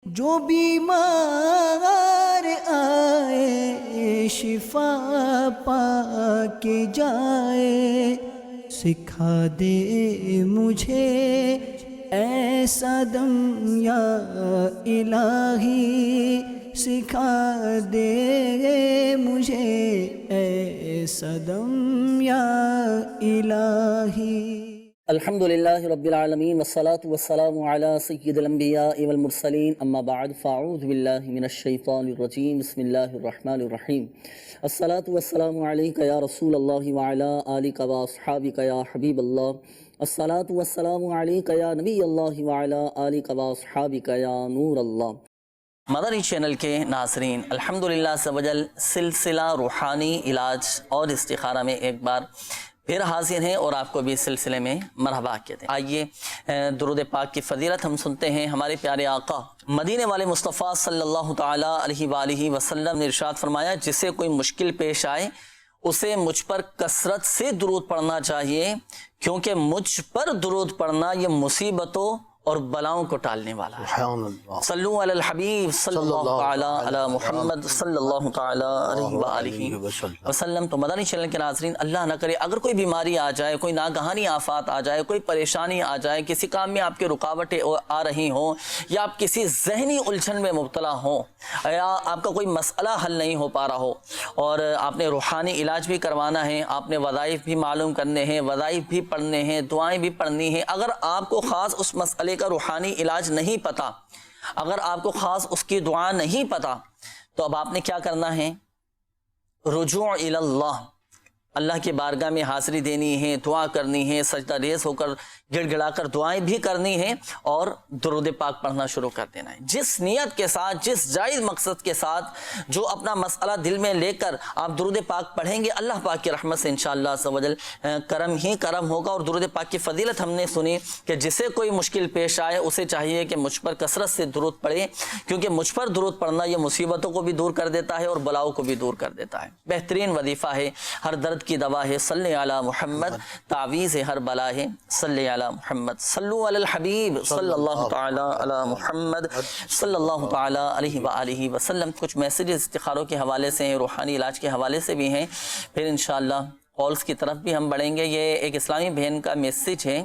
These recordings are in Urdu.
جو بیمار آئے شفا پا کے جائے، سکھا دے مجھے ایسا دم یا الہی، سکھا دے مجھے ایسا دم یا الہی۔ الحمدللہ رب العالمین والصلاة والسلام علی سید الانبیاء والمرسلین، اما بعد فاعوذ باللہ من الشیطان الرجیم، بسم اللہ الرحمن الرحیم۔ الصلاة والسلام علیکہ یا رسول اللہ وعلی آلکہ واصحابکہ یا حبیب اللہ، الصلاة والسلام علیکہ یا نبی اللہ وعلی آلکہ واصحابکہ یا نور اللہ۔ مدنی چینل کے ناظرین، الحمدللہ سبجل سلسلہ روحانی علاج اور استخارہ میں ایک بار پھر حاضر ہیں اور آپ کو بھی اس سلسلے میں مرحبا کہتے ہیں۔ آئیے درود پاک کی فضیلت ہم سنتے ہیں۔ ہمارے پیارے آقا مدینے والے مصطفیٰ صلی اللہ تعالیٰ علیہ وآلہ وسلم نے ارشاد فرمایا، جسے کوئی مشکل پیش آئے اسے مجھ پر کثرت سے درود پڑھنا چاہیے، کیونکہ مجھ پر درود پڑھنا یہ مصیبتوں اور بلاؤں کو ٹالنے والا ہے۔ صلو علی الحبیب صلی اللہ تعالیٰ علی محمد صلی اللہ تعالیٰ علیہ وآلہ وسلم۔ تو مدنی چینل کے ناظرین، اللہ نہ کرے اگر کوئی بیماری آ جائے، کوئی ناگہانی آفات آ جائے، کوئی پریشانی آ جائے، کسی کام میں آپ کے رکاوٹیں آ رہی ہوں، یا آپ کسی ذہنی الجھن میں مبتلا ہوں، یا آپ کا کوئی مسئلہ حل نہیں ہو پا رہا ہو اور آپ نے روحانی علاج بھی کروانا ہے، آپ نے وظائف بھی معلوم کرنے ہیں، وظائف بھی پڑھنے ہیں، دعائیں بھی پڑھنی ہیں، اگر آپ کو خاص اس مسئلے کا روحانی علاج نہیں پتا، اگر آپ کو خاص اس کی دعا نہیں پتا، تو اب آپ نے کیا کرنا ہے؟ رجوع الی اللہ، اللہ کی بارگاہ میں حاضری دینی ہے، دعا کرنی ہے، سجدہ ریز ہو کر گڑ گڑا کر دعائیں بھی کرنی ہیں اور درود پاک پڑھنا شروع کر دینا ہے۔ جس نیت کے ساتھ، جس جائز مقصد کے ساتھ، جو اپنا مسئلہ دل میں لے کر آپ درود پاک پڑھیں گے، اللہ پاک کی رحمت سے انشاءاللہ عز و جل کرم ہی کرم ہوگا۔ اور درود پاک کی فضیلت ہم نے سنی کہ جسے کوئی مشکل پیش آئے اسے چاہیے کہ مجھ پر کثرت سے درود پڑھے، کیونکہ مجھ پر درود پڑھنا یہ مصیبتوں کو بھی دور کر دیتا ہے اور بلاؤں کو بھی دور کر دیتا ہے۔ بہترین وظیفہ ہے، ہر درد کی دوا ہے، صلی علی محمد، تعویذ ہے ہر بلا ہے، صلی علی محمد۔ صلو علی الحبیب صلی اللہ تعالی علی محمد صلی اللہ تعالی علیہ وآلہ وسلم۔ کچھ میسیجز استخاروں کے حوالے سے ہیں، روحانی علاج کے حوالے سے بھی ہیں، پھر انشاءاللہ کالز کی طرف بھی ہم بڑھیں گے۔ یہ ایک اسلامی بہن کا میسیج ہے،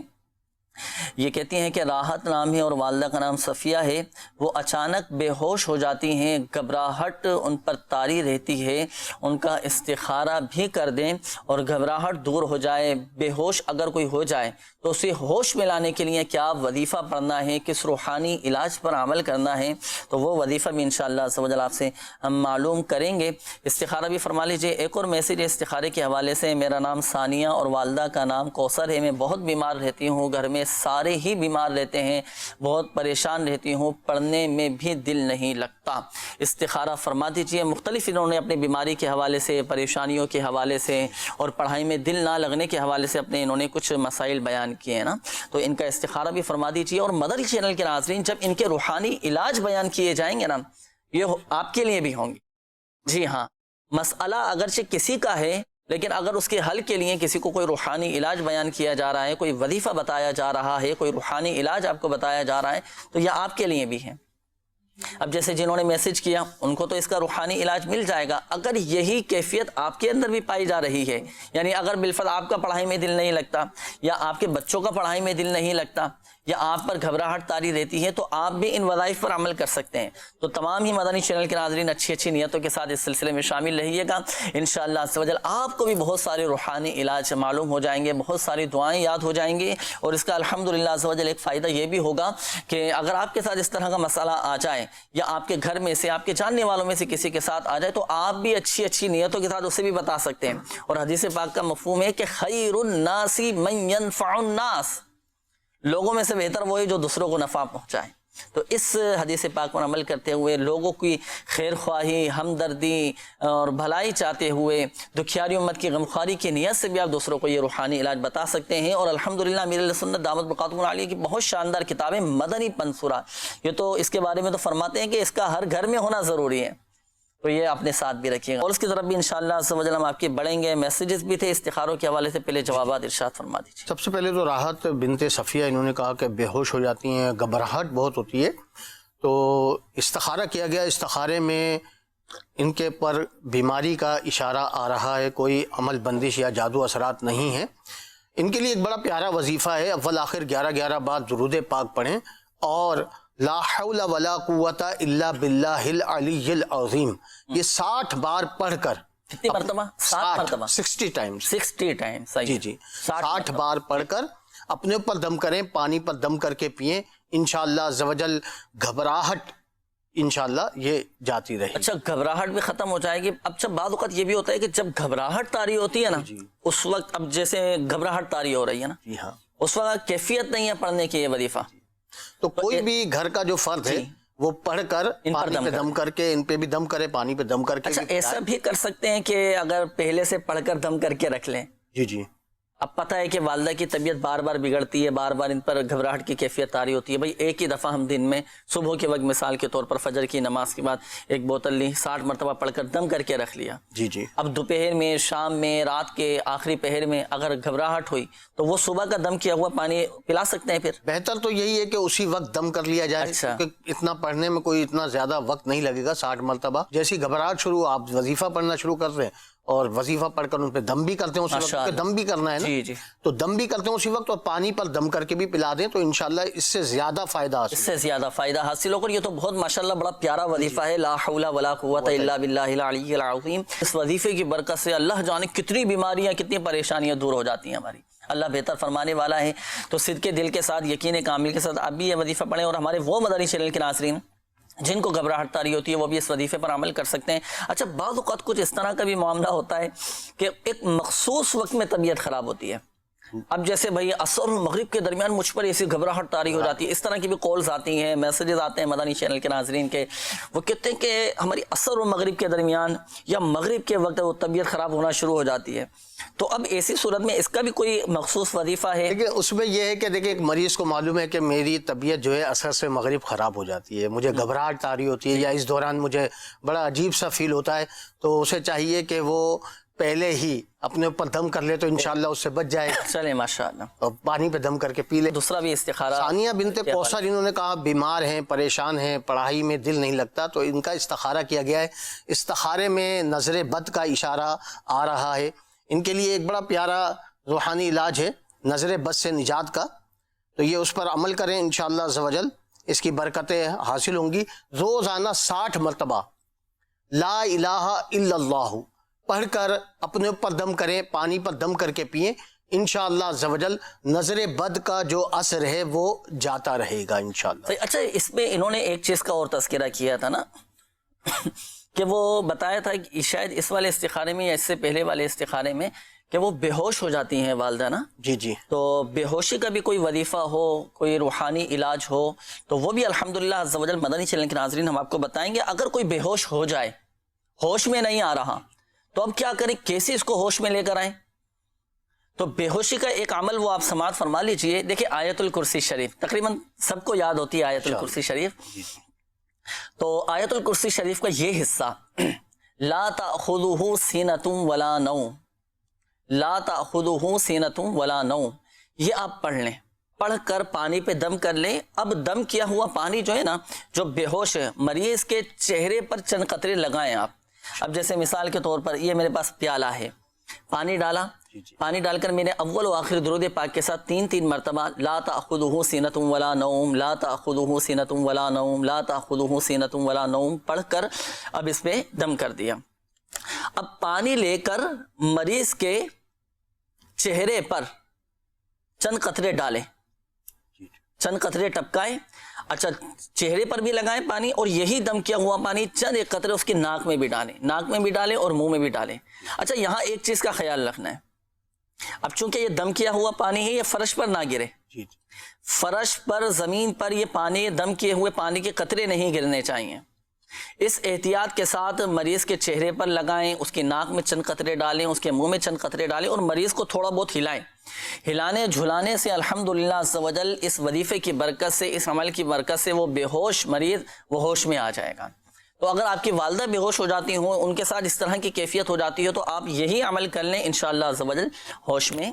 یہ کہتی ہیں کہ راحت نام ہے اور والدہ کا نام صفیہ ہے، وہ اچانک بے ہوش ہو جاتی ہیں، گھبراہٹ ان پر طاری رہتی ہے، ان کا استخارہ بھی کر دیں اور گھبراہٹ دور ہو جائے۔ بے ہوش اگر کوئی ہو جائے تو اسے ہوش میں لانے کے لیے کیا وظیفہ پڑھنا ہے، کس روحانی علاج پر عمل کرنا ہے، تو وہ وظیفہ بھی انشاءاللہ عز و جل آپ سے ہم معلوم کریں گے۔ استخارہ بھی فرما لیجئے۔ ایک اور میسیج استخارے کے حوالے سے، میرا نام ثانیہ اور والدہ کا نام کوثر ہے، میں بہت بیمار رہتی ہوں، گھر میں سارے ہی بیمار رہتے ہیں، بہت پریشان رہتی ہوں، پڑھنے میں بھی دل نہیں لگتا، استخارہ فرما دیجئے۔ مختلف انہوں نے اپنی بیماری کے حوالے سے، پریشانیوں کے حوالے سے اور پڑھائی میں دل نہ لگنے کے حوالے سے اپنے انہوں نے کچھ مسائل بیان کیے ہیں نا، تو ان کا استخارہ بھی فرما دیجئے۔ اور مدنی چینل کے ناظرین، جب ان کے روحانی علاج بیان کیے جائیں گے نا، یہ آپ کے لیے بھی ہوں گے۔ جی ہاں، مسئلہ اگرچہ کسی کا ہے، لیکن اگر اس کے حل کے لیے کسی کو کوئی روحانی علاج بیان کیا جا رہا ہے، کوئی وظیفہ بتایا جا رہا ہے، کوئی روحانی علاج آپ کو بتایا جا رہا ہے، تو یہ آپ کے لیے بھی ہے۔ اب جیسے جنہوں نے میسج کیا ان کو تو اس کا روحانی علاج مل جائے گا۔ اگر یہی کیفیت آپ کے اندر بھی پائی جا رہی ہے، یعنی اگر بالفعل آپ کا پڑھائی میں دل نہیں لگتا، یا آپ کے بچوں کا پڑھائی میں دل نہیں لگتا، یا آپ پر گھبراہٹ طاری رہتی ہے، تو آپ بھی ان وظائف پر عمل کر سکتے ہیں۔ تو تمام ہی مدنی چینل کے ناظرین اچھی نیتوں کے ساتھ اس سلسلے میں شامل رہیے گا، انشاءاللہ عز و جل آپ کو بھی بہت سارے روحانی علاج معلوم ہو جائیں گے، بہت ساری دعائیں یاد ہو جائیں گی۔ اور اس کا الحمدللہ عز و جل ایک فائدہ یہ بھی ہوگا کہ اگر آپ کے ساتھ اس طرح کا مسئلہ آ جائے، یا آپ کے گھر میں سے، آپ کے جاننے والوں میں سے کسی کے ساتھ آ جائے، تو آپ بھی اچھی نیتوں کے ساتھ اسے بھی بتا سکتے ہیں۔ اور حدیث پاک کا مفہوم ہے کہ خیر الناس من ينفع الناس، لوگوں میں سے بہتر وہی جو دوسروں کو نفع پہنچائے۔ تو اس حدیث پاک پر عمل کرتے ہوئے، لوگوں کی خیر خواہی، ہمدردی اور بھلائی چاہتے ہوئے، دکھیاری امت کی غمخواری کی نیت سے بھی آپ دوسروں کو یہ روحانی علاج بتا سکتے ہیں۔ اور الحمدللہ امیر اہل سنت دامت برکاتہم العالیہ کی بہت شاندار کتاب ہے مدنی پنصورہ، یہ تو اس کے بارے میں تو فرماتے ہیں کہ اس کا ہر گھر میں ہونا ضروری ہے، تو یہ اپنے ساتھ بھی رکھیے گا۔ اور اس کی طرف بھی انشاءاللہ عز و جل ہم آپ کے بڑھیں گے۔ میسیجز بھی تھے استخاروں کے حوالے سے، پہلے جوابات ارشاد فرما دیجیے۔ سب سے پہلے تو راحت بنت صفیہ، انہوں نے کہا کہ بے ہوش ہو جاتی ہیں، گھبراہٹ بہت ہوتی ہے، تو استخارہ کیا گیا. استخارے میں ان کے پر بیماری کا اشارہ آ رہا ہے، کوئی عمل بندش یا جادو اثرات نہیں ہیں. ان کے لیے ایک بڑا پیارا وظیفہ ہے، اول آخر 11 بار درود پاک پڑھیں اور لا حول ولا قوت الا باللہ العلی العظیم یہ 60 بار پڑھ کر. کتنی مرتبہ؟ 60 مرتبہ، 60 ٹائمز. 60 ٹائم. جی جی 60 بار پڑھ کر اپنے اوپر دم کریں، پانی پر دم کر کے پئیں. انشاءاللہ عز و جل گھبراہٹ انشاءاللہ یہ جاتی رہے. اچھا گھبراہٹ بھی ختم ہو جائے گی. اب جب بعض اوقات یہ بھی ہوتا ہے کہ جب گھبراہٹ طاری ہوتی ہے نا اس وقت، اب جیسے گھبراہٹ طاری ہو رہی ہے نا، جی ہاں، اس وقت کیفیت نہیں ہے پڑھنے کی یہ وظیفہ. تو کوئی بھی گھر کا جو فرد ہے وہ پڑھ کر پانی پہ دم کر کے، ان پہ بھی دم کرے، پانی پہ دم کر کے. اچھا ایسا بھی کر سکتے ہیں کہ اگر پہلے سے پڑھ کر دم کر کے رکھ لیں؟ جی جی. اب پتہ ہے کہ والدہ کی طبیعت بار بار بگڑتی ہے، بار بار ان پر گھبراہٹ کی کیفیت طاری ہوتی ہے، بھائی ایک ہی دفعہ ہم دن میں صبح کے وقت مثال کے طور پر فجر کی نماز کے بعد ایک بوتل لی، 60 مرتبہ پڑھ کر دم کر کے رکھ لیا. جی جی. اب دوپہر میں، شام میں، رات کے آخری پہر میں اگر گھبراہٹ ہوئی تو وہ صبح کا دم کیا ہوا پانی پلا سکتے ہیں پھر؟ بہتر تو یہی ہے کہ اسی وقت دم کر لیا جائے. اچھا. کیونکہ اتنا پڑھنے میں کوئی اتنا زیادہ وقت نہیں لگے گا. 60 مرتبہ جیسی گھبراہٹ شروع، آپ وظیفہ پڑھنا شروع کر رہے ہیں اور وظیفہ پڑھ کر ان پہ دم بھی کرتے ہیں اسی وقت، دم بھی کرنا ہے نا. جی جی. تو دم بھی کرتے ہیں اسی وقت اور پانی پر دم کر کے بھی پلا دیں تو انشاءاللہ اس سے زیادہ فائدہ حاصل، اس سے زیادہ فائدہ حاصل ہوگا. یہ تو بہت ماشاءاللہ بڑا پیارا وظیفہ ہے، لا حول ولا قوت الا باللہ العلی العظیم. اس وظیفے کی برکت سے اللہ جانے کتنی بیماریاں، کتنی پریشانیاں دور ہو جاتی ہیں ہماری. اللہ بہتر فرمانے والا ہے. تو صدقے دل کے ساتھ، یقین کامل کے ساتھ آپ بھی یہ وظیفہ پڑھیں اور ہمارے وہ مدنی چینل کے ناظرین جن کو گھبراہٹ طاری ہوتی ہے وہ بھی اس وظیفے پر عمل کر سکتے ہیں. اچھا بعض اوقات کچھ اس طرح کا بھی معاملہ ہوتا ہے کہ ایک مخصوص وقت میں طبیعت خراب ہوتی ہے. اب جیسے بھائی عصر اور مغرب کے درمیان مجھ پر ایسی گھبراہٹ طاری ہو جاتی ہے. اس طرح کی بھی کالز آتی ہیں، میسیجز آتے ہیں مدنی چینل کے ناظرین کے. وہ کہتے ہیں کہ ہماری عصر اور مغرب کے درمیان یا مغرب کے وقت وہ طبیعت خراب ہونا شروع ہو جاتی ہے. تو اب ایسی صورت میں اس کا بھی کوئی مخصوص وظیفہ ہے؟ دیکھیں اس میں یہ ہے کہ دیکھیں ایک مریض کو معلوم ہے کہ میری طبیعت جو ہے عصر سے مغرب خراب ہو جاتی ہے، مجھے گھبراہٹ طاری ہوتی ہے یا اس دوران مجھے بڑا عجیب سا فیل ہوتا ہے، تو اسے چاہیے کہ وہ پہلے ہی اپنے اوپر دم کر لے تو انشاءاللہ اس سے بچ جائے. چلے ماشاءاللہ. اور پانی پہ دم کر کے پی لے. دوسرا بھی استخارہ ثانیہ بنت کوثر، انہوں نے کہا بیمار ہیں، پریشان ہیں، پڑھائی میں دل نہیں لگتا، تو ان کا استخارہ کیا گیا ہے. استخارے میں نظر بد کا اشارہ آ رہا ہے. ان کے لیے ایک بڑا پیارا روحانی علاج ہے نظر بد سے نجات کا، تو یہ اس پر عمل کریں انشاءاللہ عز و جل اس کی برکتیں حاصل ہوں گی. روزانہ 60 مرتبہ لا الہ الا اللہ پڑھ کر اپنے اوپر دم کریں، پانی پر دم کر کے پئیں. انشاءاللہ عز و جل نظر بد کا جو اثر ہے وہ جاتا رہے گا انشاءاللہ. اچھا اس میں انہوں نے ایک چیز کا اور تذکرہ کیا تھا نا کہ وہ بتایا تھا کہ شاید اس والے استخارے میں یا اس سے پہلے والے استخارے میں کہ وہ بے ہوش ہو جاتی ہیں والدہ نا. جی جی. تو بے ہوشی کا بھی کوئی وظیفہ ہو، کوئی روحانی علاج ہو تو وہ بھی الحمدللہ عز و جل مدنی چینل کے ناظرین ہم آپ کو بتائیں گے. اگر کوئی بے ہوش ہو جائے، ہوش میں نہیں آ رہا، تو اب کیا کریں، کیسے اس کو ہوش میں لے کر آئیں؟ تو بے ہوشی کا ایک عمل وہ آپ سماعت فرما لیجئے. دیکھیں آیت الکرسی شریف تقریباً سب کو یاد ہوتی ہے، آیت الکرسی شریف. تو آیت الکرسی شریف کا یہ حصہ لا تأخذہ سینۃ ولا نوم، لا تأخذہ سینۃ ولا نوم، یہ آپ پڑھ لیں، پڑھ کر پانی پہ دم کر لیں. اب دم کیا ہوا پانی جو ہے نا، جو بے ہوش ہے مریض کے چہرے پر چند قطرے لگائیں آپ. اب جیسے مثال کے طور پر یہ میرے پاس پیالہ ہے، پانی ڈالا، پانی ڈال کر میں نے اول و آخر درود پاک کے ساتھ 3 مرتبہ لا تأخذہ سینۃ ولا نوم، لا تأخذہ سینۃ ولا نوم، لا تأخذہ سینۃ ولا نوم پڑھ کر اب اس پہ دم کر دیا. اب پانی لے کر مریض کے چہرے پر چند قطرے ڈالیں، چند قطرے ٹپکائیں. اچھا چہرے پر بھی لگائیں پانی، اور یہی دم کیا ہوا پانی چند ایک قطرے اس کی ناک میں بھی ڈالیں، ناک میں بھی ڈالیں اور منہ میں بھی ڈالیں. اچھا یہاں ایک چیز کا خیال رکھنا ہے، اب چونکہ یہ دم کیا ہوا پانی ہے یہ فرش پر نہ گرے. فرش پر، زمین پر یہ پانی، دم کیے ہوئے پانی کے قطرے نہیں گرنے چاہیے. اس احتیاط کے ساتھ مریض کے چہرے پر لگائیں، اس کی ناک میں چند قطرے ڈالیں، اس کے منہ میں چند قطرے ڈالیں اور مریض کو تھوڑا بہت ہلائیں. ہلانے جھلانے سے الحمدللہ عز و جل اس وظیفے کی برکت سے، اس عمل کی برکت سے وہ بے ہوش مریض وہ ہوش میں آ جائے گا. تو اگر آپ کی والدہ بے ہوش ہو جاتی ہوں، ان کے ساتھ اس طرح کی کیفیت ہو جاتی ہے، تو آپ یہی عمل کر لیں، انشاءاللہ عز و جل ہوش میں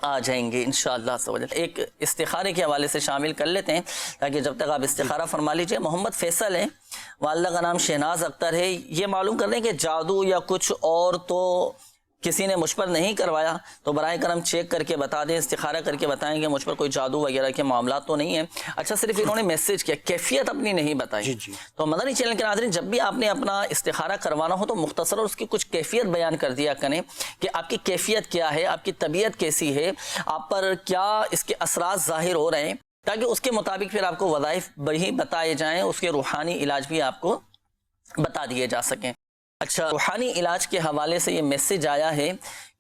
آ جائیں گے انشاءاللہ عز و جل۔ ایک استخارے کے حوالے سے شامل کر لیتے ہیں تاکہ جب تک آپ استخارہ فرما لیجئے۔ محمد فیصل ہے، والدہ کا نام شہناز اختر ہے، یہ معلوم کر لیں کہ جادو یا کچھ اور تو کسی نے مجھ پر نہیں کروایا، تو براہ کرم چیک کر کے بتا دیں، استخارہ کر کے بتائیں کہ مجھ پر کوئی جادو وغیرہ کے معاملات تو نہیں ہیں۔ اچھا صرف انہوں نے میسج کیا، کیفیت اپنی نہیں بتائی۔ تو مدنی چینل کے ناظرین جب بھی آپ نے اپنا استخارہ کروانا ہو تو مختصر اور اس کی کچھ کیفیت بیان کر دیا کریں کہ آپ کی کیفیت کیا ہے، آپ کی طبیعت کیسی ہے، آپ پر کیا اس کے اثرات ظاہر ہو رہے ہیں، تاکہ اس کے مطابق پھر آپ کو وظائف بھی بتائے جائیں، اس کے روحانی علاج بھی آپ کو بتا دیے جا سکیں۔ اچھا روحانی علاج کے حوالے سے یہ میسج آیا ہے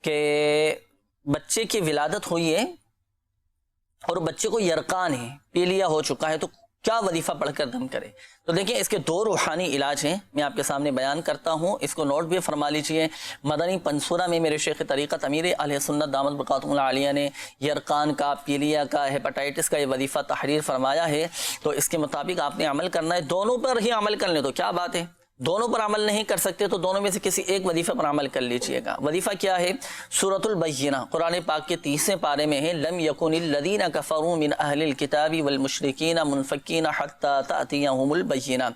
کہ بچے کی ولادت ہوئی ہے اور بچے کو یرقان ہے، پیلیا ہو چکا ہے، تو کیا وظیفہ پڑھ کر دم کرے؟ تو دیکھیں اس کے دو روحانی علاج ہیں، میں آپ کے سامنے بیان کرتا ہوں، اس کو نوٹ بھی فرما لیجئے۔ مدنی پنصورہ میں میرے شیخ طریقت امیر اہل سنت دامت برکاتہم العالیہ نے یرقان کا، پیلیا کا، ہیپاٹائٹس کا یہ وظیفہ تحریر فرمایا ہے، تو اس کے مطابق آپ نے عمل کرنا ہے۔ دونوں پر ہی عمل کر لیں تو کیا بات ہے، دونوں پر عمل نہیں کر سکتے تو دونوں میں سے کسی ایک وظیفہ پر عمل کر لیجئے گا۔ وظیفہ کیا ہے؟ سورۃ البینہ قرآن پاک کے 30ویں پارے میں ہے، لم یکن الذین کفروا من اہل الکتاب والمشرکین منفکین حتی تأتیہم البینہ۔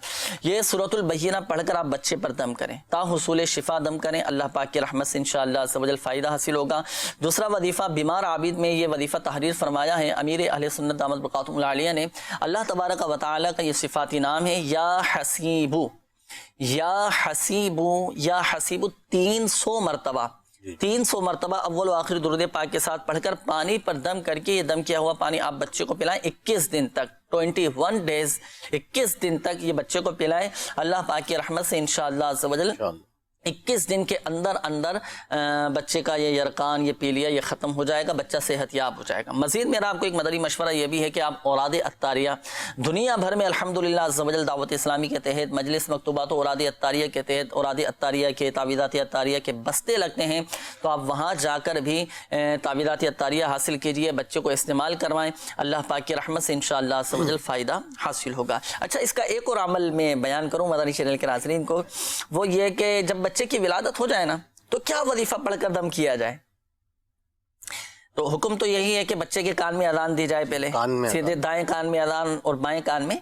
یہ سورۃ البینہ پڑھ کر آپ بچے پر دم کریں، تا حصول شفا دم کریں، اللہ پاک کی رحمت سے انشاءاللہ عز و جل فائدہ حاصل ہوگا۔ دوسرا وظیفہ بیمار عابد میں یہ وظیفہ تحریر فرمایا ہے امیر اہل سنت دامت برکاتہم العالیہ نے۔ اللہ تبارک و تعالی کا یہ صفاتی نام ہے، یا حسیبو، یا حسیبو، یا حسیبو 300 مرتبہ، 300 مرتبہ اول و آخر درود پاک کے ساتھ پڑھ کر پانی پر دم کر کے، یہ دم کیا ہوا پانی آپ بچے کو پلائیں 21 دن تک، 21 ڈیز، 21 دن تک یہ بچے کو پلائیں۔ اللہ پاک کی رحمت سے انشاءاللہ عز و جل 21 دن کے اندر اندر بچے کا یہ یرقان، یہ پیلیا یہ ختم ہو جائے گا، بچہ صحت یاب ہو جائے گا۔ مزید میرا آپ کو ایک مدنی مشورہ یہ بھی ہے کہ آپ اوراد عطاریہ دنیا بھر میں الحمدللہ عز و جل دعوت اسلامی کے تحت مجلس مکتوبات و اوراد عطاریہ کے تحت اوراد عطاریہ کے تعویذات عطاریہ کے بستے لگتے ہیں، تو آپ وہاں جا کر بھی تعویذات عطاریہ حاصل کیجئے، بچے کو استعمال کروائیں، اللہ پاک کی رحمت سے انشاءاللہ عز و جل فائدہ حاصل ہوگا۔ اچھا اس کا ایک اور عمل میں بیان کروں مدنی چینل کے ناظرین کو، وہ یہ کہ جب بچے کی ولادت ہو جائے نا تو کیا وظیفہ پڑھ کر دم کیا جائے؟ تو حکم تو یہی ہے کہ بچے کے کان میں اذان دی جائے، پہلے سیدھے دائیں کان میں اذان اور بائیں کان میں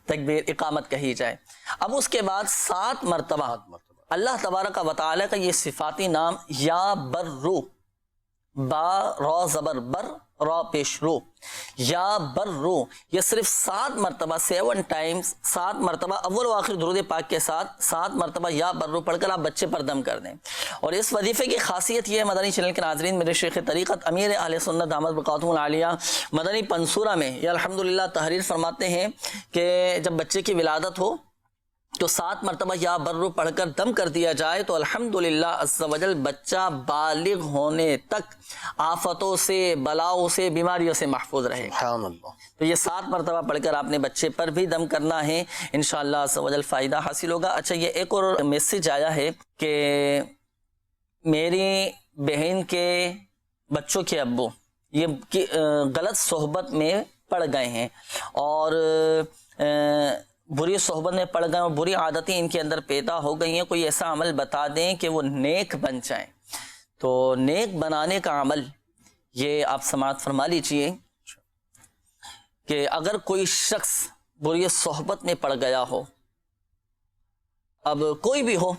تکبیر اقامت کہی جائے۔ اب اس کے بعد 7 مرتبہ اللہ تبارک و تعالی کا یہ صفاتی نام یا برو، با را زبر بر را پیش رو، یا برو، یہ صرف 7 مرتبہ 7 ٹائمز 7 مرتبہ اول و آخر درود پاک کے ساتھ 7 مرتبہ یا برو پڑھ کر آپ بچے پر دم کر دیں۔ اور اس وظیفے کی خاصیت یہ ہے مدنی چینل کے ناظرین، میرے شیخ طریقت امیر اہل سنت دامت برکاتہم العالیہ مدنی پنصورہ میں یہ الحمدللہ تحریر فرماتے ہیں کہ جب بچے کی ولادت ہو تو 7 مرتبہ یا برو پڑھ کر دم کر دیا جائے تو الحمدللہ عز و جل بچہ بالغ ہونے تک آفتوں سے، بلاؤں سے، بیماریوں سے محفوظ رہے گا۔ تو یہ 7 مرتبہ پڑھ کر آپ نے بچے پر بھی دم کرنا ہے، انشاءاللہ عز و جل فائدہ حاصل ہوگا۔ اچھا یہ ایک اور میسج آیا ہے کہ میری بہن کے بچوں کے ابو یہ غلط صحبت میں پڑ گئے ہیں اور بری صحبت میں پڑ گئے اور بری عادتیں ان کے اندر پیدا ہو گئی ہیں، کوئی ایسا عمل بتا دیں کہ وہ نیک بن جائیں۔ تو نیک بنانے کا عمل یہ آپ سماعت فرما لیجئے کہ اگر کوئی شخص بری صحبت میں پڑ گیا ہو، اب کوئی بھی ہو،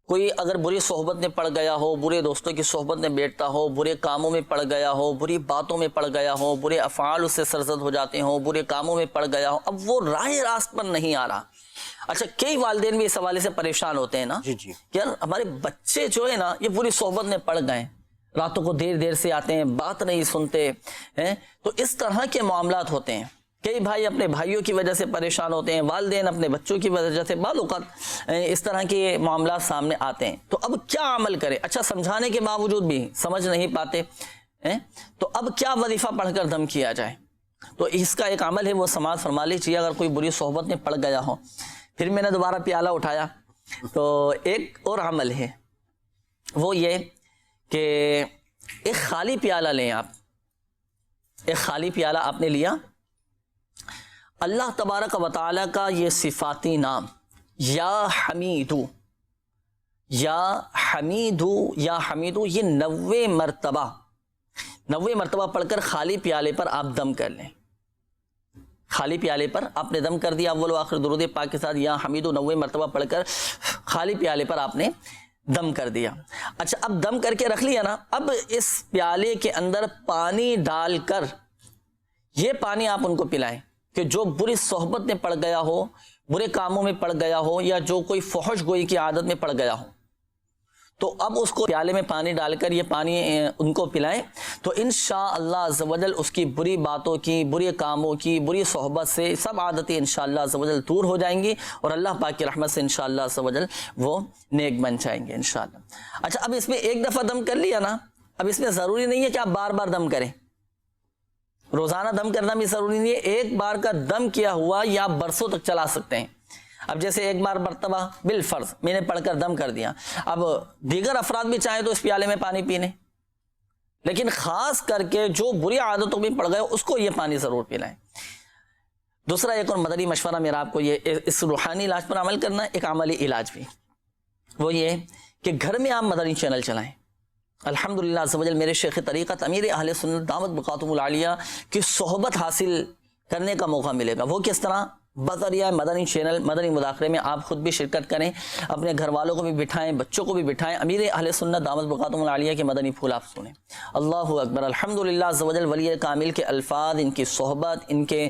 کوئی اگر بری صحبت میں پڑ گیا ہو، برے دوستوں کی صحبت میں بیٹھتا ہو، برے کاموں میں پڑ گیا ہو، بری باتوں میں پڑ گیا ہو، برے افعال اس سے سرزد ہو جاتے ہوں، برے کاموں میں پڑ گیا ہو، اب وہ راہ راست پر نہیں آ رہا۔ اچھا کئی والدین بھی اس حوالے سے پریشان ہوتے ہیں نا کہ یار ہمارے بچے جو ہے نا یہ بری صحبت میں پڑ گئے، راتوں کو دیر دیر سے آتے ہیں، بات نہیں سنتے ہیں، تو اس طرح کے معاملات ہوتے ہیں۔ کئی بھائی اپنے بھائیوں کی وجہ سے پریشان ہوتے ہیں، والدین اپنے بچوں کی وجہ سے، بعض اوقات اس طرح کے معاملات سامنے آتے ہیں۔ تو اب کیا عمل کرے؟ اچھا سمجھانے کے باوجود بھی سمجھ نہیں پاتے ہیں، تو اب کیا وظیفہ پڑھ کر دم کیا جائے؟ تو اس کا ایک عمل ہے وہ سماعت فرما لیجیے۔ اگر کوئی بری صحبت میں پڑ گیا ہو، پھر میں نے دوبارہ پیالہ اٹھایا، تو ایک اور عمل ہے وہ یہ کہ ایک خالی پیالہ لیں آپ، ایک خالی پیالہ آپ نے لیا، اللہ تبارک و تعالی کا یہ صفاتی نام یا حمیدو، یا حمیدو، یا حمیدو، یہ 90 مرتبہ 90 مرتبہ پڑھ کر خالی پیالے پر آپ دم کر لیں. خالی پیالے پر آپ نے دم کر دیا اول و آخر درود پاک کے ساتھ یا حمید 90 مرتبہ پڑھ کر خالی پیالے پر آپ نے دم کر دیا. اچھا اب دم کر کے رکھ لیا نا, اب اس پیالے کے اندر پانی ڈال کر یہ پانی آپ ان کو پلائیں کہ جو بری صحبت میں پڑ گیا ہو, برے کاموں میں پڑ گیا ہو, یا جو کوئی فحش گوئی کی عادت میں پڑ گیا ہو, تو اب اس کو پیالے میں پانی ڈال کر یہ پانی ان کو پلائیں تو انشاءاللہ عز و جل اس کی بری باتوں کی, بری کاموں کی, بری صحبت سے سب عادتیں انشاءاللہ عز و جل دور ہو جائیں گی اور اللہ پاک کی رحمت سے انشاءاللہ عز و جل وہ نیک بن جائیں گے انشاءاللہ. اچھا اب اس میں ایک دفعہ دم کر لیا نا, اب اس میں ضروری نہیں ہے کہ آپ بار بار دم کریں, روزانہ دم کرنا بھی ضروری نہیں ہے. ایک بار کا دم کیا ہوا یا آپ برسوں تک چلا سکتے ہیں. اب جیسے ایک بار مرتبہ بالفرض میں نے پڑھ کر دم کر دیا, اب دیگر افراد بھی چاہیں تو اس پیالے میں پانی پینے, لیکن خاص کر کے جو بری عادتوں میں پڑ گئے اس کو یہ پانی ضرور پلائیں. دوسرا ایک اور مدنی مشورہ میرا آپ کو یہ, اس روحانی علاج پر عمل کرنا, ایک عملی علاج بھی, وہ یہ کہ گھر میں آپ مدنی چینل چلائیں. الحمدللہ عز و جل میرے شیخ طریقت امیر اہل سنت دامت بقاتم العالیہ کی صحبت حاصل کرنے کا موقع ملے گا. وہ کس طرح؟ بذریعہ مدنی چینل, مدنی مداخلے میں آپ خود بھی شرکت کریں, اپنے گھر والوں کو بھی بٹھائیں, بچوں کو بھی بٹھائیں, امیر اہل سنت دامت بقاتم العالیہ کے مدنی پھول آپ سنیں. اللہ اکبر. الحمدللہ عز و جل ولی کامل کے الفاظ, ان کی صحبت, ان کے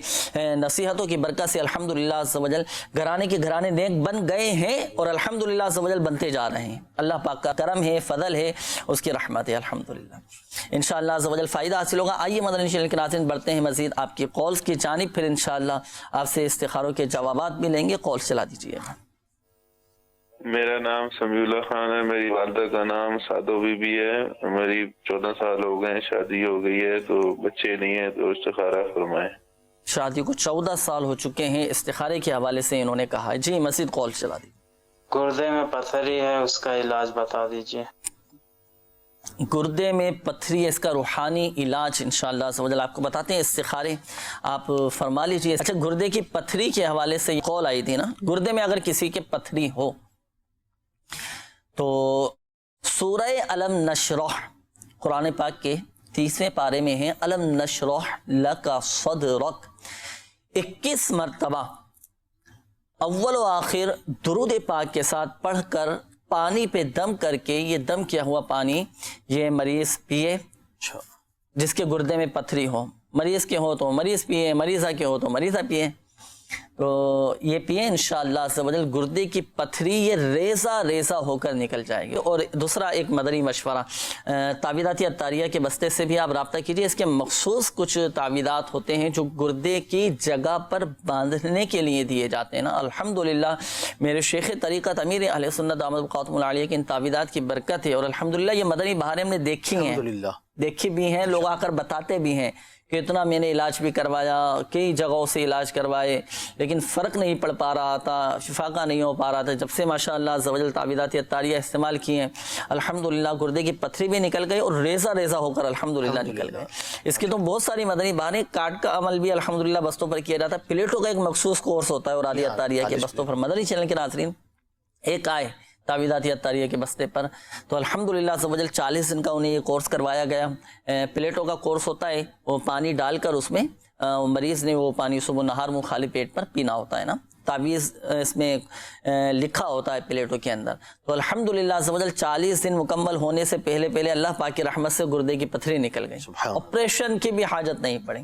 نصیحتوں کی برکت سے الحمدللہ عز و جل گھرانے کے گھرانے نیک بن گئے ہیں اور الحمدللہ عز و جل بنتے جا رہے ہیں. اللہ پاک کا کرم ہے, فضل ہے, اس کی رحمت ہے الحمدللہ. انشاءاللہ عز و جل فائدہ حاصل ہوگا. آئیے مدنی چینل کے ناظرین بڑھتے ہیں مزید آپ کی کالز کی جانب, پھر انشاءاللہ آپ سے استخاروں کے جوابات بھی لیں گے. کال چلا دیجیے. میرا نام سمیع اللہ خان ہے, میری والدہ کا نام سادو بی بی ہے, میری 14 سال ہو گئے ہیں, شادی ہو گئی ہے تو بچے نہیں ہیں, تو استخارہ فرمائیں. شادی کو 14 سال ہو چکے ہیں, استخارے کے حوالے سے انہوں نے کہا. جی مزید کال چلا دی. گردے میں پتھری ہے, اس کا علاج بتا دیجیے. گردے میں پتھری ہے, اس کا روحانی علاج انشاءاللہ عز و جل آپ کو بتاتے ہیں. استخارے آپ فرما لیجیے. اچھا گردے کی پتھری کے حوالے سے کال آئی تھی نا, گردے میں اگر کسی کے پتھری ہو تو سورہ علم نشرح قرآن پاک کے 30ویں پارے میں ہے, علم نشرح لک صدرک, 21 مرتبہ اول و آخر درود پاک کے ساتھ پڑھ کر پانی پہ دم کر کے, یہ دم کیا ہوا پانی یہ مریض پیے, جس کے گردے میں پتھری ہو. مریض کے ہو تو مریض پیے, مریضہ کے ہو تو مریضہ پیے, تو یہ پیے انشاءاللہ عز و جل گردے کی پتھری یہ ریزہ ریزہ ہو کر نکل جائے گی. اور دوسرا ایک مدنی مشورہ, تعویذات عطاریہ کے بستے سے بھی آپ رابطہ کیجیے. اس کے مخصوص کچھ تعویذات ہوتے ہیں جو گردے کی جگہ پر باندھنے کے لیے دیے جاتے ہیں نا. الحمدللہ میرے شیخ طریقت امیر اہل سنت دامت بقاتم العالیہ کی ان تعویذات کی برکت ہے, اور الحمدللہ یہ مدنی بہاریں ہم نے دیکھی بھی ہیں, لوگ آ کر بتاتے بھی ہیں کہ اتنا میں نے علاج بھی کروایا, کئی جگہوں سے علاج کروائے, لیکن فرق نہیں پڑ پا رہا تھا, شفا کا نہیں ہو پا رہا تھا. جب سے ماشاءاللہ عز و جل تعویذات عطاریہ استعمال کی ہیں الحمدللہ گردے کی پتھری بھی نکل گئی اور ریزہ ریزہ ہو کر الحمدللہ نکل گئے. اس کی تو بہت ساری مدنی بہانیں. کارڈ کا عمل بھی الحمدللہ بستوں پر کیا جاتا ہے. پلیٹوں کا ایک مخصوص کورس ہوتا ہے اور عالیہ عطاریہ کے بستوں پر. مدنی چینل کے ناظرین ایک آئے تعویذات عطاریہ کے بستے پر, تو الحمدللہ عز و جل 40 دن کا انہیں یہ کورس کروایا گیا. پلیٹوں کا کورس ہوتا ہے, وہ پانی ڈال کر اس میں مریض نے وہ پانی صبح نہار منہ خالی پیٹ پر پینا ہوتا ہے نا. تعویذ اس میں لکھا ہوتا ہے پلیٹوں کے اندر. تو الحمدللہ عز و جل 40 دن مکمل ہونے سے پہلے اللہ پاک کی رحمت سے گردے کی پتھری نکل گئی. آپریشن کی بھی حاجت نہیں پڑی,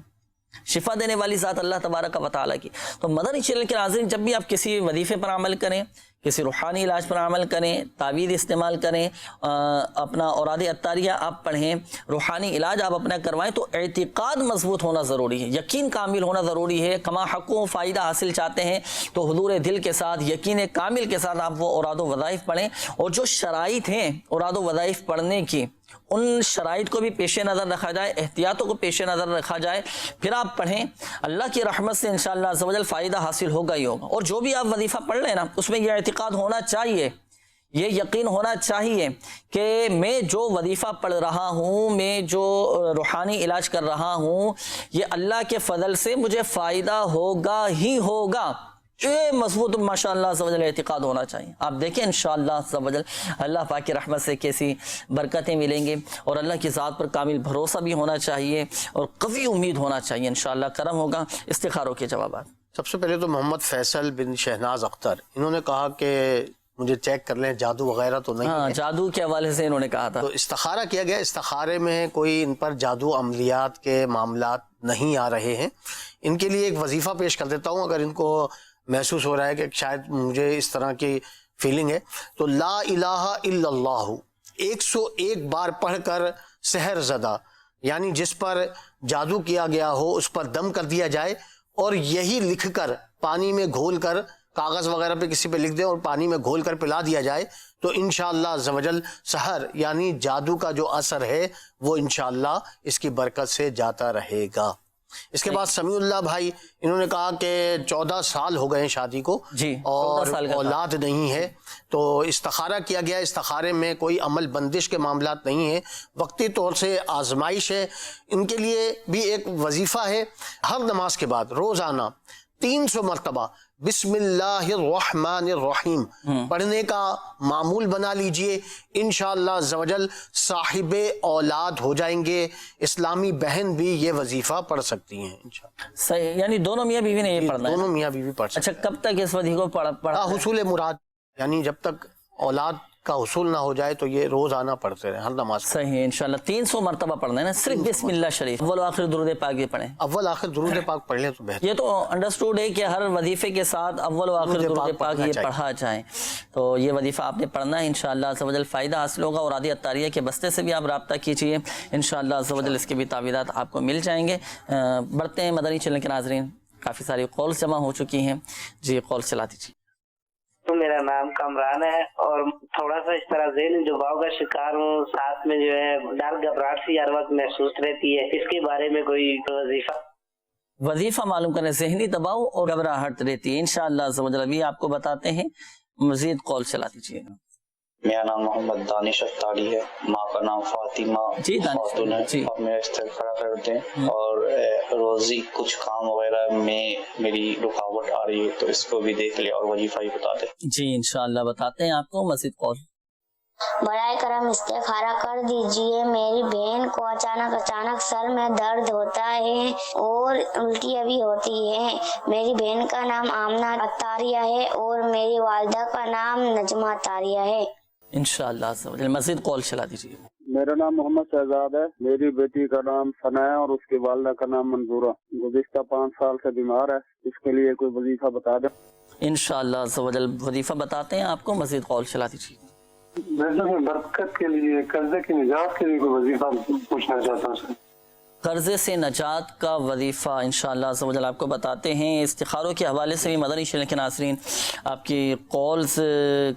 شفا دینے والی ذات اللہ تبارک و تعالیٰ کی. تو مدنی چینل کے ناظرین جب بھی آپ کسی وظیفے پر عمل کریں, کسی روحانی علاج پر عمل کریں, تعویذ استعمال کریں, اپنا اوراد عطاریہ آپ پڑھیں, روحانی علاج آپ اپنا کروائیں, تو اعتقاد مضبوط ہونا ضروری ہے, یقین کامل ہونا ضروری ہے. کما حقوں فائدہ حاصل چاہتے ہیں تو حضور دل کے ساتھ, یقین کامل کے ساتھ آپ وہ اوراد و وظائف پڑھیں. اور جو شرائط ہیں اوراد و وظائف پڑھنے کی, ان شرائط کو بھی پیش نظر رکھا جائے, احتیاطوں کو پیش نظر رکھا جائے, پھر آپ پڑھیں. اللہ کی رحمت سے انشاءاللہ عز و جل فائدہ حاصل ہوگا ہی ہوگا. اور جو بھی آپ وظیفہ پڑھ لیں نا, اس میں یہ اعتقاد ہونا چاہیے, یہ یقین ہونا چاہیے کہ میں جو وظیفہ پڑھ رہا ہوں, میں جو روحانی علاج کر رہا ہوں, یہ اللہ کے فضل سے مجھے فائدہ ہوگا ہی ہوگا. یہ مضبوط ماشاءاللہ عز و جل اعتقاد ہونا چاہیے. آپ دیکھیں انشاءاللہ عز و جل اللہ پاک کی رحمت سے کیسی برکتیں ملیں گے, اور اللہ کی ذات پر کامل بھروسہ بھی ہونا چاہیے اور قوی امید ہونا چاہیے. انشاءاللہ کرم ہوگا. استخاروں کے جوابات. سب سے پہلے تو محمد فیصل بن شہناز اختر, انہوں نے کہا کہ مجھے چیک کر لیں جادو وغیرہ تو نہیں ہے. جادو کے حوالے سے انہوں نے کہا تھا. تو استخارہ کیا گیا, استخارے میں کوئی ان پر جادو عملیات کے معاملات نہیں آ رہے ہیں. ان کے لیے ایک وظیفہ پیش کر دیتا ہوں, اگر ان کو محسوس ہو رہا ہے کہ شاید مجھے اس طرح کی فیلنگ ہے, تو لا الہ الا اللہ 101 بار پڑھ کر سحر زدہ, یعنی جس پر جادو کیا گیا ہو اس پر دم کر دیا جائے, اور یہی لکھ کر پانی میں گھول کر, کاغذ وغیرہ پہ کسی پہ لکھ دیں اور پانی میں گھول کر پلا دیا جائے, تو انشاءاللہ عز و جل سحر یعنی جادو کا جو اثر ہے وہ انشاءاللہ اس کی برکت سے جاتا رہے گا. اس کے بعد سمیع اللہ بھائی, انہوں نے کہا کہ 14 سال ہو گئے ہیں شادی کو جی, اور 14 سال کا اولاد نہیں ہے, تو استخارہ کیا گیا. استخارے میں کوئی عمل بندش کے معاملات نہیں ہیں, وقتی طور سے آزمائش ہے. ان کے لیے بھی ایک وظیفہ ہے, ہر نماز کے بعد روزانہ 300 مرتبہ بسم اللہ الرحمن الرحیم پڑھنے کا معمول بنا لیجئے. انشاءاللہ عز و جل صاحب اولاد ہو جائیں گے. اسلامی بہن بھی یہ وظیفہ پڑھ سکتی ہیں انشاءاللہ. صحیح, یعنی دونوں میاں بیوی نے یہ پڑھنا ہے. دونوں میاں بیوی پڑھ سکتے اچھا, کب تک اس وظیفے کو پڑھا؟ حصول مراد, یعنی جب تک اولاد کا حصول نہ ہو جائے تو یہ روزانہ پڑھتے رہیں ہر نماز. صحیح, انشاءاللہ 300 مرتبہ پڑھنا ہے نا, صرف بسم اللہ شریف, اول و آخر درود پاک بھی پڑھیں. اول آخر درود پاک پڑھ لیں تو بہتر. یہ تو انڈرسٹوڈ ہے کہ ہر وظیفے کے ساتھ اول و آخر درود پاک یہ پڑھا جائے, تو یہ وظیفہ آپ نے پڑھنا ہے. انشاءاللہ عز و جل فائدہ حاصل ہوگا, اور عادی اتاریہ کے بستے سے بھی آپ رابطہ کیجئے, انشاءاللہ عز و جل اس کے بھی تعویذات آپ کو مل جائیں گے. بڑھتے ہیں مدنی چینل کے ناظرین, کافی ساری کالز جمع ہو چکی ہیں. جی کال چلا دیجیے. تو میرا نام کامران ہے, اور تھوڑا سا اس طرح ذہنی دباؤ کا شکار ہوں, ساتھ میں جو ہے ڈر گھبراہٹ سی ہر وقت محسوس رہتی ہے. اس کے بارے میں کوئی وظیفہ معلوم کریں. ذہنی دباؤ اور گھبراہٹ رہتی ہے, انشاءاللہ عز و جل ابھی آپ کو بتاتے ہیں. مزید کال چلا دیجیے. میرا نام محمد دانش اختاری ہے, ماں کا نام فاطمہ خاتون ہے, اور میرا استخارہ کرتے ہیں, اور روزی کچھ کام وغیرہ میں میری رکاوٹ آ رہی ہے, تو اس کو بھی دیکھ لیں اور وظیفہ بھی بتا دیں. جی انشاءاللہ بتاتے ہیں آپ کو. مزید کال. برائے کرم استخارہ کر دیجئے. میری بہن کو اچانک سر میں درد ہوتا ہے اور الٹیاں بھی ہوتی ہیں. میری بہن کا نام آمنہ عطاریہ ہے اور میری والدہ کا نام نجمہ عطاریہ ہے. انشاءاللہ مزید کال چلا دیجیے. میرا نام محمد شہزاد ہے, میری بیٹی کا نام ثنا ہے اور اس کی والدہ کا نام منظورہ. گزشتہ 5 سال سے بیمار ہے, اس کے لیے کوئی وظیفہ بتا دیں. انشاءاللہ عز و جل وظیفہ بتاتے ہیں آپ کو. مزید کال چلا دیجیے. برکت کے لیے, قرضے کی نجات کے لیے کوئی وظیفہ پوچھنا چاہتا ہوں. قرضے سے نجات کا وظیفہ انشاءاللہ عز و جل آپ کو بتاتے ہیں. استخاروں کے حوالے سے بھی مدنی چینل کے ناظرین آپ کی کالز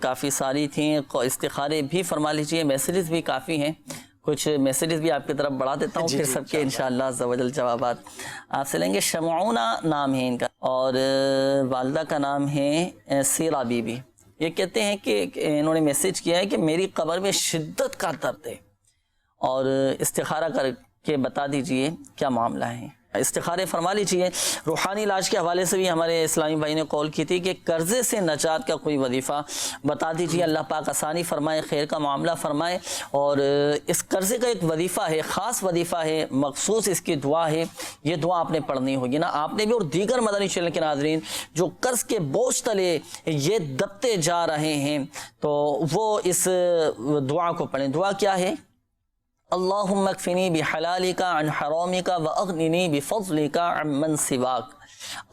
کافی ساری تھیں, استخارے بھی فرما لیجئے. میسیجز بھی کافی ہیں, کچھ میسیجز بھی آپ کی طرف بڑھا دیتا ہوں, پھر سب کے انشاءاللہ عز و جل جوابات آپ سے لیں گے. شمعونہ نام ہے ان کا, اور والدہ کا نام ہے سیرہ بی بی. یہ کہتے ہیں کہ انہوں نے میسیج کیا ہے کہ میری قبر میں شدت کا درد ہے, اور استخارہ کر کے بتا دیجئے کیا معاملہ ہے. استخارے فرما لیجئے. روحانی علاج کے حوالے سے بھی ہمارے اسلامی بھائی نے کال کی تھی کہ قرضے سے نجات کا کوئی وظیفہ بتا دیجئے. اللہ پاک آسانی فرمائے, خیر کا معاملہ فرمائے. اور اس قرضے کا ایک وظیفہ ہے, خاص وظیفہ ہے, مخصوص اس کی دعا ہے. یہ دعا آپ نے پڑھنی ہوگی نا, آپ نے بھی اور دیگر مدنی چینل کے ناظرین جو قرض کے بوجھ تلے یہ دبتے جا رہے ہیں, تو وہ اس دعا کو پڑھیں. دعا کیا ہے؟ اللہم اکفنی بحلالک عن حرامک واغننی بفضلک عمن سواک.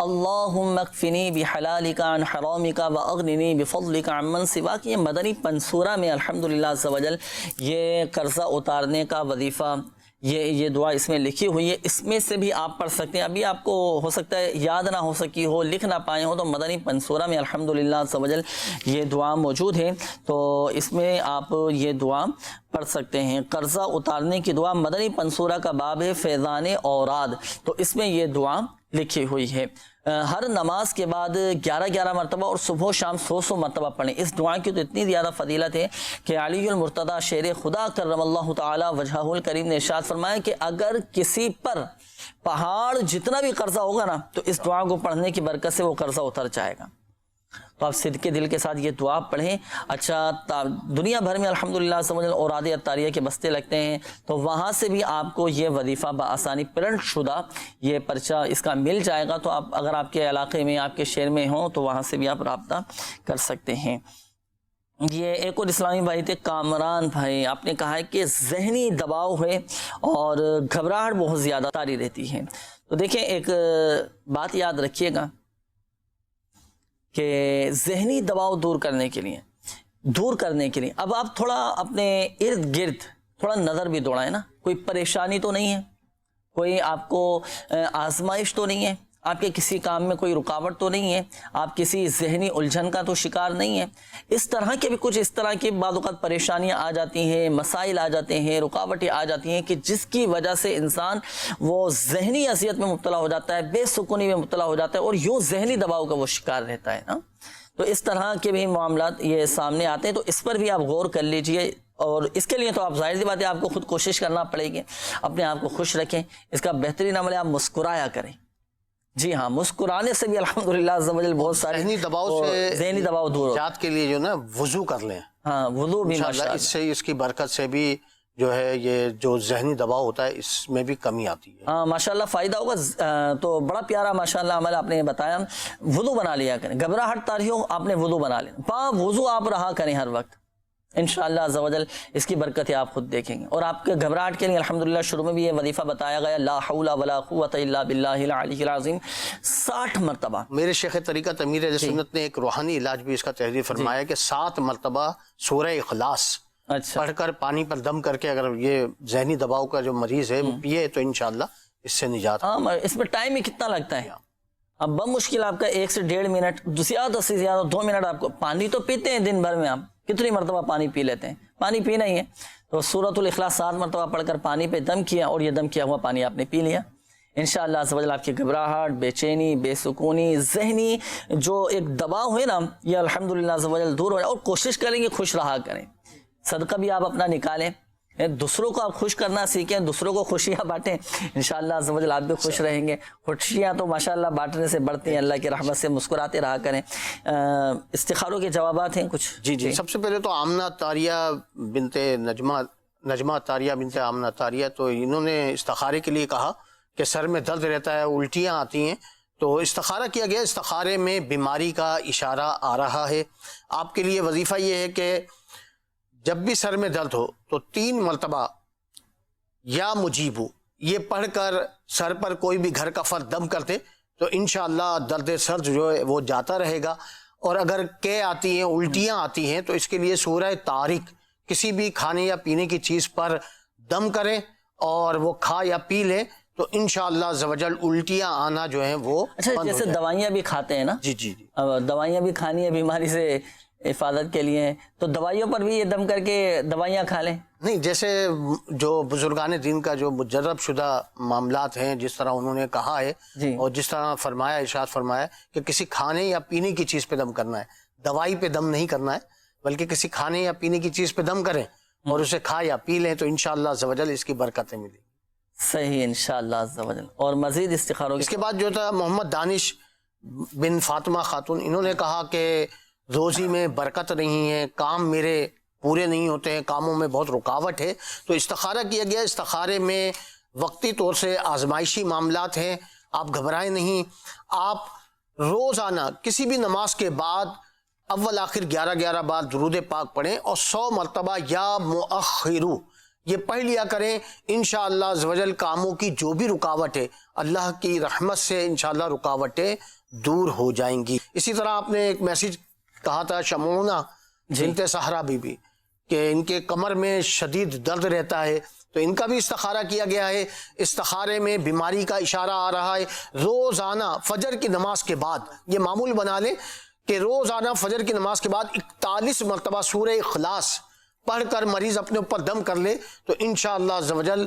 اللہم اکفنی بحلالک عن حرامک واغننی بفضلک عمن سواک. یہ مدنی پنصورہ میں الحمدللہ عز و جل یہ قرضہ اتارنے کا وظیفہ, یہ دعا اس میں لکھی ہوئی ہے. اس میں سے بھی آپ پڑھ سکتے ہیں. ابھی آپ کو ہو سکتا ہے یاد نہ ہو سکی ہو, لکھ نہ پائے ہو, تو مدنی پنصورہ میں الحمدللہ عز و جل یہ دعا موجود ہے, تو اس میں آپ یہ دعا پڑھ سکتے ہیں. قرضہ اتارنے کی دعا, مدنی پنصورہ کا باب ہے فیضان اوراد, تو اس میں یہ دعا لکھی ہوئی ہے. ہر نماز کے بعد 11 مرتبہ اور صبح و شام 100 مرتبہ پڑھیں. اس دعا کی تو اتنی زیادہ فضیلت ہے کہ علی المرتضیٰ شیر خدا کرم اللہ تعالی وجہہ الکریم نے ارشاد فرمایا کہ اگر کسی پر پہاڑ جتنا بھی قرضہ ہوگا نا, تو اس دعا کو پڑھنے کی برکت سے وہ قرضہ اتر جائے گا. تو آپ صدقے دل کے ساتھ یہ دعا پڑھیں. اچھا دنیا بھر میں الحمدللہ سمجھ اوراد عطاریہ کے بستے لگتے ہیں، تو وہاں سے بھی آپ کو یہ وظیفہ بآسانی پرنٹ شدہ یہ پرچہ اس کا مل جائے گا. تو آپ اگر آپ کے علاقے میں آپ کے شہر میں ہوں تو وہاں سے بھی آپ رابطہ کر سکتے ہیں. یہ ایک اور اسلامی بھائی تھے کامران بھائی، آپ نے کہا ہے کہ ذہنی دباؤ ہے اور گھبراہٹ بہت زیادہ طاری رہتی ہے. تو دیکھیں ایک بات یاد رکھیے گا کہ ذہنی دباؤ دور کرنے کے لیے اب آپ تھوڑا اپنے ارد گرد تھوڑا نظر بھی دوڑائیں نا. کوئی پریشانی تو نہیں ہے، کوئی آپ کو آزمائش تو نہیں ہے، آپ کے کسی کام میں کوئی رکاوٹ تو نہیں ہے، آپ کسی ذہنی الجھن کا تو شکار نہیں ہے. اس طرح کے بھی کچھ اس طرح کی بعض اوقات پریشانیاں آ جاتی ہیں، مسائل آ جاتے ہیں، رکاوٹیں آ جاتی ہیں کہ جس کی وجہ سے انسان وہ ذہنی اذیت میں مبتلا ہو جاتا ہے، بے سکونی میں مبتلا ہو جاتا ہے اور یوں ذہنی دباؤ کا وہ شکار رہتا ہے نا. تو اس طرح کے بھی معاملات یہ سامنے آتے ہیں، تو اس پر بھی آپ غور کر لیجئے. اور اس کے لیے تو آپ ظاہر سی بات ہے آپ کو خود کوشش کرنا پڑے گی، اپنے آپ کو خوش رکھیں. اس کا بہترین عمل ہے آپ مسکرایا کریں. جی ہاں، مسکرانے سے بھی الحمدللہ عز و جل بہت سارے ذہنی دباؤ دور نجات کے لیے جو نا وضو کر لیں. ہاں وضو بھی ماشاءاللہ اس سے اس کی برکت سے بھی جو ہے یہ جو ذہنی دباؤ ہوتا ہے اس میں بھی کمی آتی ہے. ہاں ماشاءاللہ فائدہ ہوگا. تو بڑا پیارا ماشاءاللہ عمل آپ نے بتایا. وضو بنا لیا کریں، گھبراہٹ طاری ہو آپ نے وضو بنا لیا، با وضو آپ رہا کریں ہر وقت، انشاءاللہ عز و جل اس کی برکتیں آپ خود دیکھیں گے. اور آپ کے گھبراہٹ کے لیے الحمدللہ شروع میں بھی یہ وظیفہ بتایا گیا، لا حول ولا قوت الا باللہ العلی العظیم، 60 مرتبہ. میرے شیخ طریقت امیر اہل سنت نے ایک روحانی علاج بھی اس کا تحریر فرمایا کہ 7 مرتبہ سورہ اخلاص پڑھ کر پانی پر دم کر کے اگر یہ ذہنی دباؤ کا جو مریض ہے پیے تو انشاءاللہ اس سے نجات. ہاں اس میں ٹائم ہی کتنا لگتا ہے، اب بمشکل آپ کا 1 سے 1.5 منٹ، زیادہ سے زیادہ 2 منٹ. آپ کو پانی تو پیتے ہیں دن بھر میں، آپ کتنی مرتبہ پانی پی لیتے ہیں؟ پانی پینا ہی ہے. تو سورۃ الاخلاص 7 مرتبہ پڑھ کر پانی پہ دم کیا اور یہ دم کیا ہوا پانی آپ نے پی لیا. انشاءاللہ عز و جل آپ کی گھبراہٹ، بے چینی، بے سکونی، ذہنی جو ایک دباؤ ہے نا یہ الحمدللہ عز و جل دور ہو جائے. اور کوشش کریں کہ خوش رہا کریں، صدقہ بھی آپ اپنا نکالیں، دوسروں کو آپ خوش کرنا سیکھیں، دوسروں کو خوشیاں بانٹیں. انشاءاللہ عز و جل آپ بھی خوش رہیں گے. خوشیاں تو ماشاءاللہ بانٹنے سے بڑھتی ہیں، اللہ کی رحمت سے مسکراتے رہا کریں. استخاروں کے جوابات ہیں کچھ؟ جی سب سے پہلے تو آمنہ عطاریہ بنت نجمہ عطاریہ بنت آمنہ عطاریہ، تو انہوں نے استخارے کے لیے کہا کہ سر میں درد رہتا ہے، الٹیاں آتی ہیں، تو استخارہ کیا گیا. استخارے میں بیماری کا اشارہ آ رہا ہے. آپ کے لیے وظیفہ یہ ہے کہ جب بھی سر میں درد ہو تو 3 مرتبہ یا مجیبو یہ پڑھ کر سر پر کوئی بھی گھر کا فرد دم کرتے تو انشاءاللہ درد سر جو ہے وہ جاتا رہے گا. اور اگر قے آتی ہیں، الٹیاں آتی ہیں، تو اس کے لیے سورہ طارق کسی بھی کھانے یا پینے کی چیز پر دم کریں اور وہ کھا یا پی لیں تو انشاءاللہ عز و جل الٹیاں آنا جو ہیں وہ اچھا جیسے دوائیاں بھی کھاتے ہیں نا، جی دوائیاں بھی کھانی ہے بیماری سے حفاظت کے لیے، تو دوائیوں پر بھی یہ دم کر کے دوائیاں کھا لیں؟ نہیں، جیسے جو بزرگان دین کا جو مجرب شدہ معاملات ہیں جس طرح انہوں نے کہا ہے اور جس طرح فرمایا ارشاد فرمایا کہ کسی کھانے یا پینے کی چیز پہ دم کرنا ہے، دوائی پہ دم نہیں کرنا ہے، بلکہ کسی کھانے یا پینے کی چیز پہ دم کریں اور اسے کھا یا پی لیں تو انشاءاللہ عز و جل اس کی برکتیں ملیں. صحیح انشاءاللہ عز و جل. اور مزید استخاروں اس کے بعد جو تھا محمد دانش بن فاطمہ خاتون، انہوں نے کہا کہ روزی میں برکت نہیں ہے، کام میرے پورے نہیں ہوتے ہیں، کاموں میں بہت رکاوٹ ہے، تو استخارہ کیا گیا. استخارے میں وقتی طور سے آزمائشی معاملات ہیں، آپ گھبرائیں نہیں. آپ روزانہ کسی بھی نماز کے بعد اول آخر 11 بار درود پاک پڑھیں اور 100 مرتبہ یا مؤخرو یہ پڑھ لیا کریں. انشاءاللہ عز و جل کاموں کی جو بھی رکاوٹ ہے اللہ کی رحمت سے انشاءاللہ رکاوٹیں دور ہو جائیں گی. اسی طرح آپ نے ایک میسیج کہا تھا شمعونہ بنت سہرہ بی بی کہ ان کے کمر میں شدید درد رہتا ہے، تو ان کا بھی استخارہ کیا گیا ہے. استخارے میں بیماری کا اشارہ آ رہا ہے. روزانہ فجر کی نماز کے بعد یہ معمول بنا لیں کہ روزانہ فجر کی نماز کے بعد 41 مرتبہ سورہ اخلاص پڑھ کر مریض اپنے اوپر دم کر لے تو انشاءاللہ عز و جل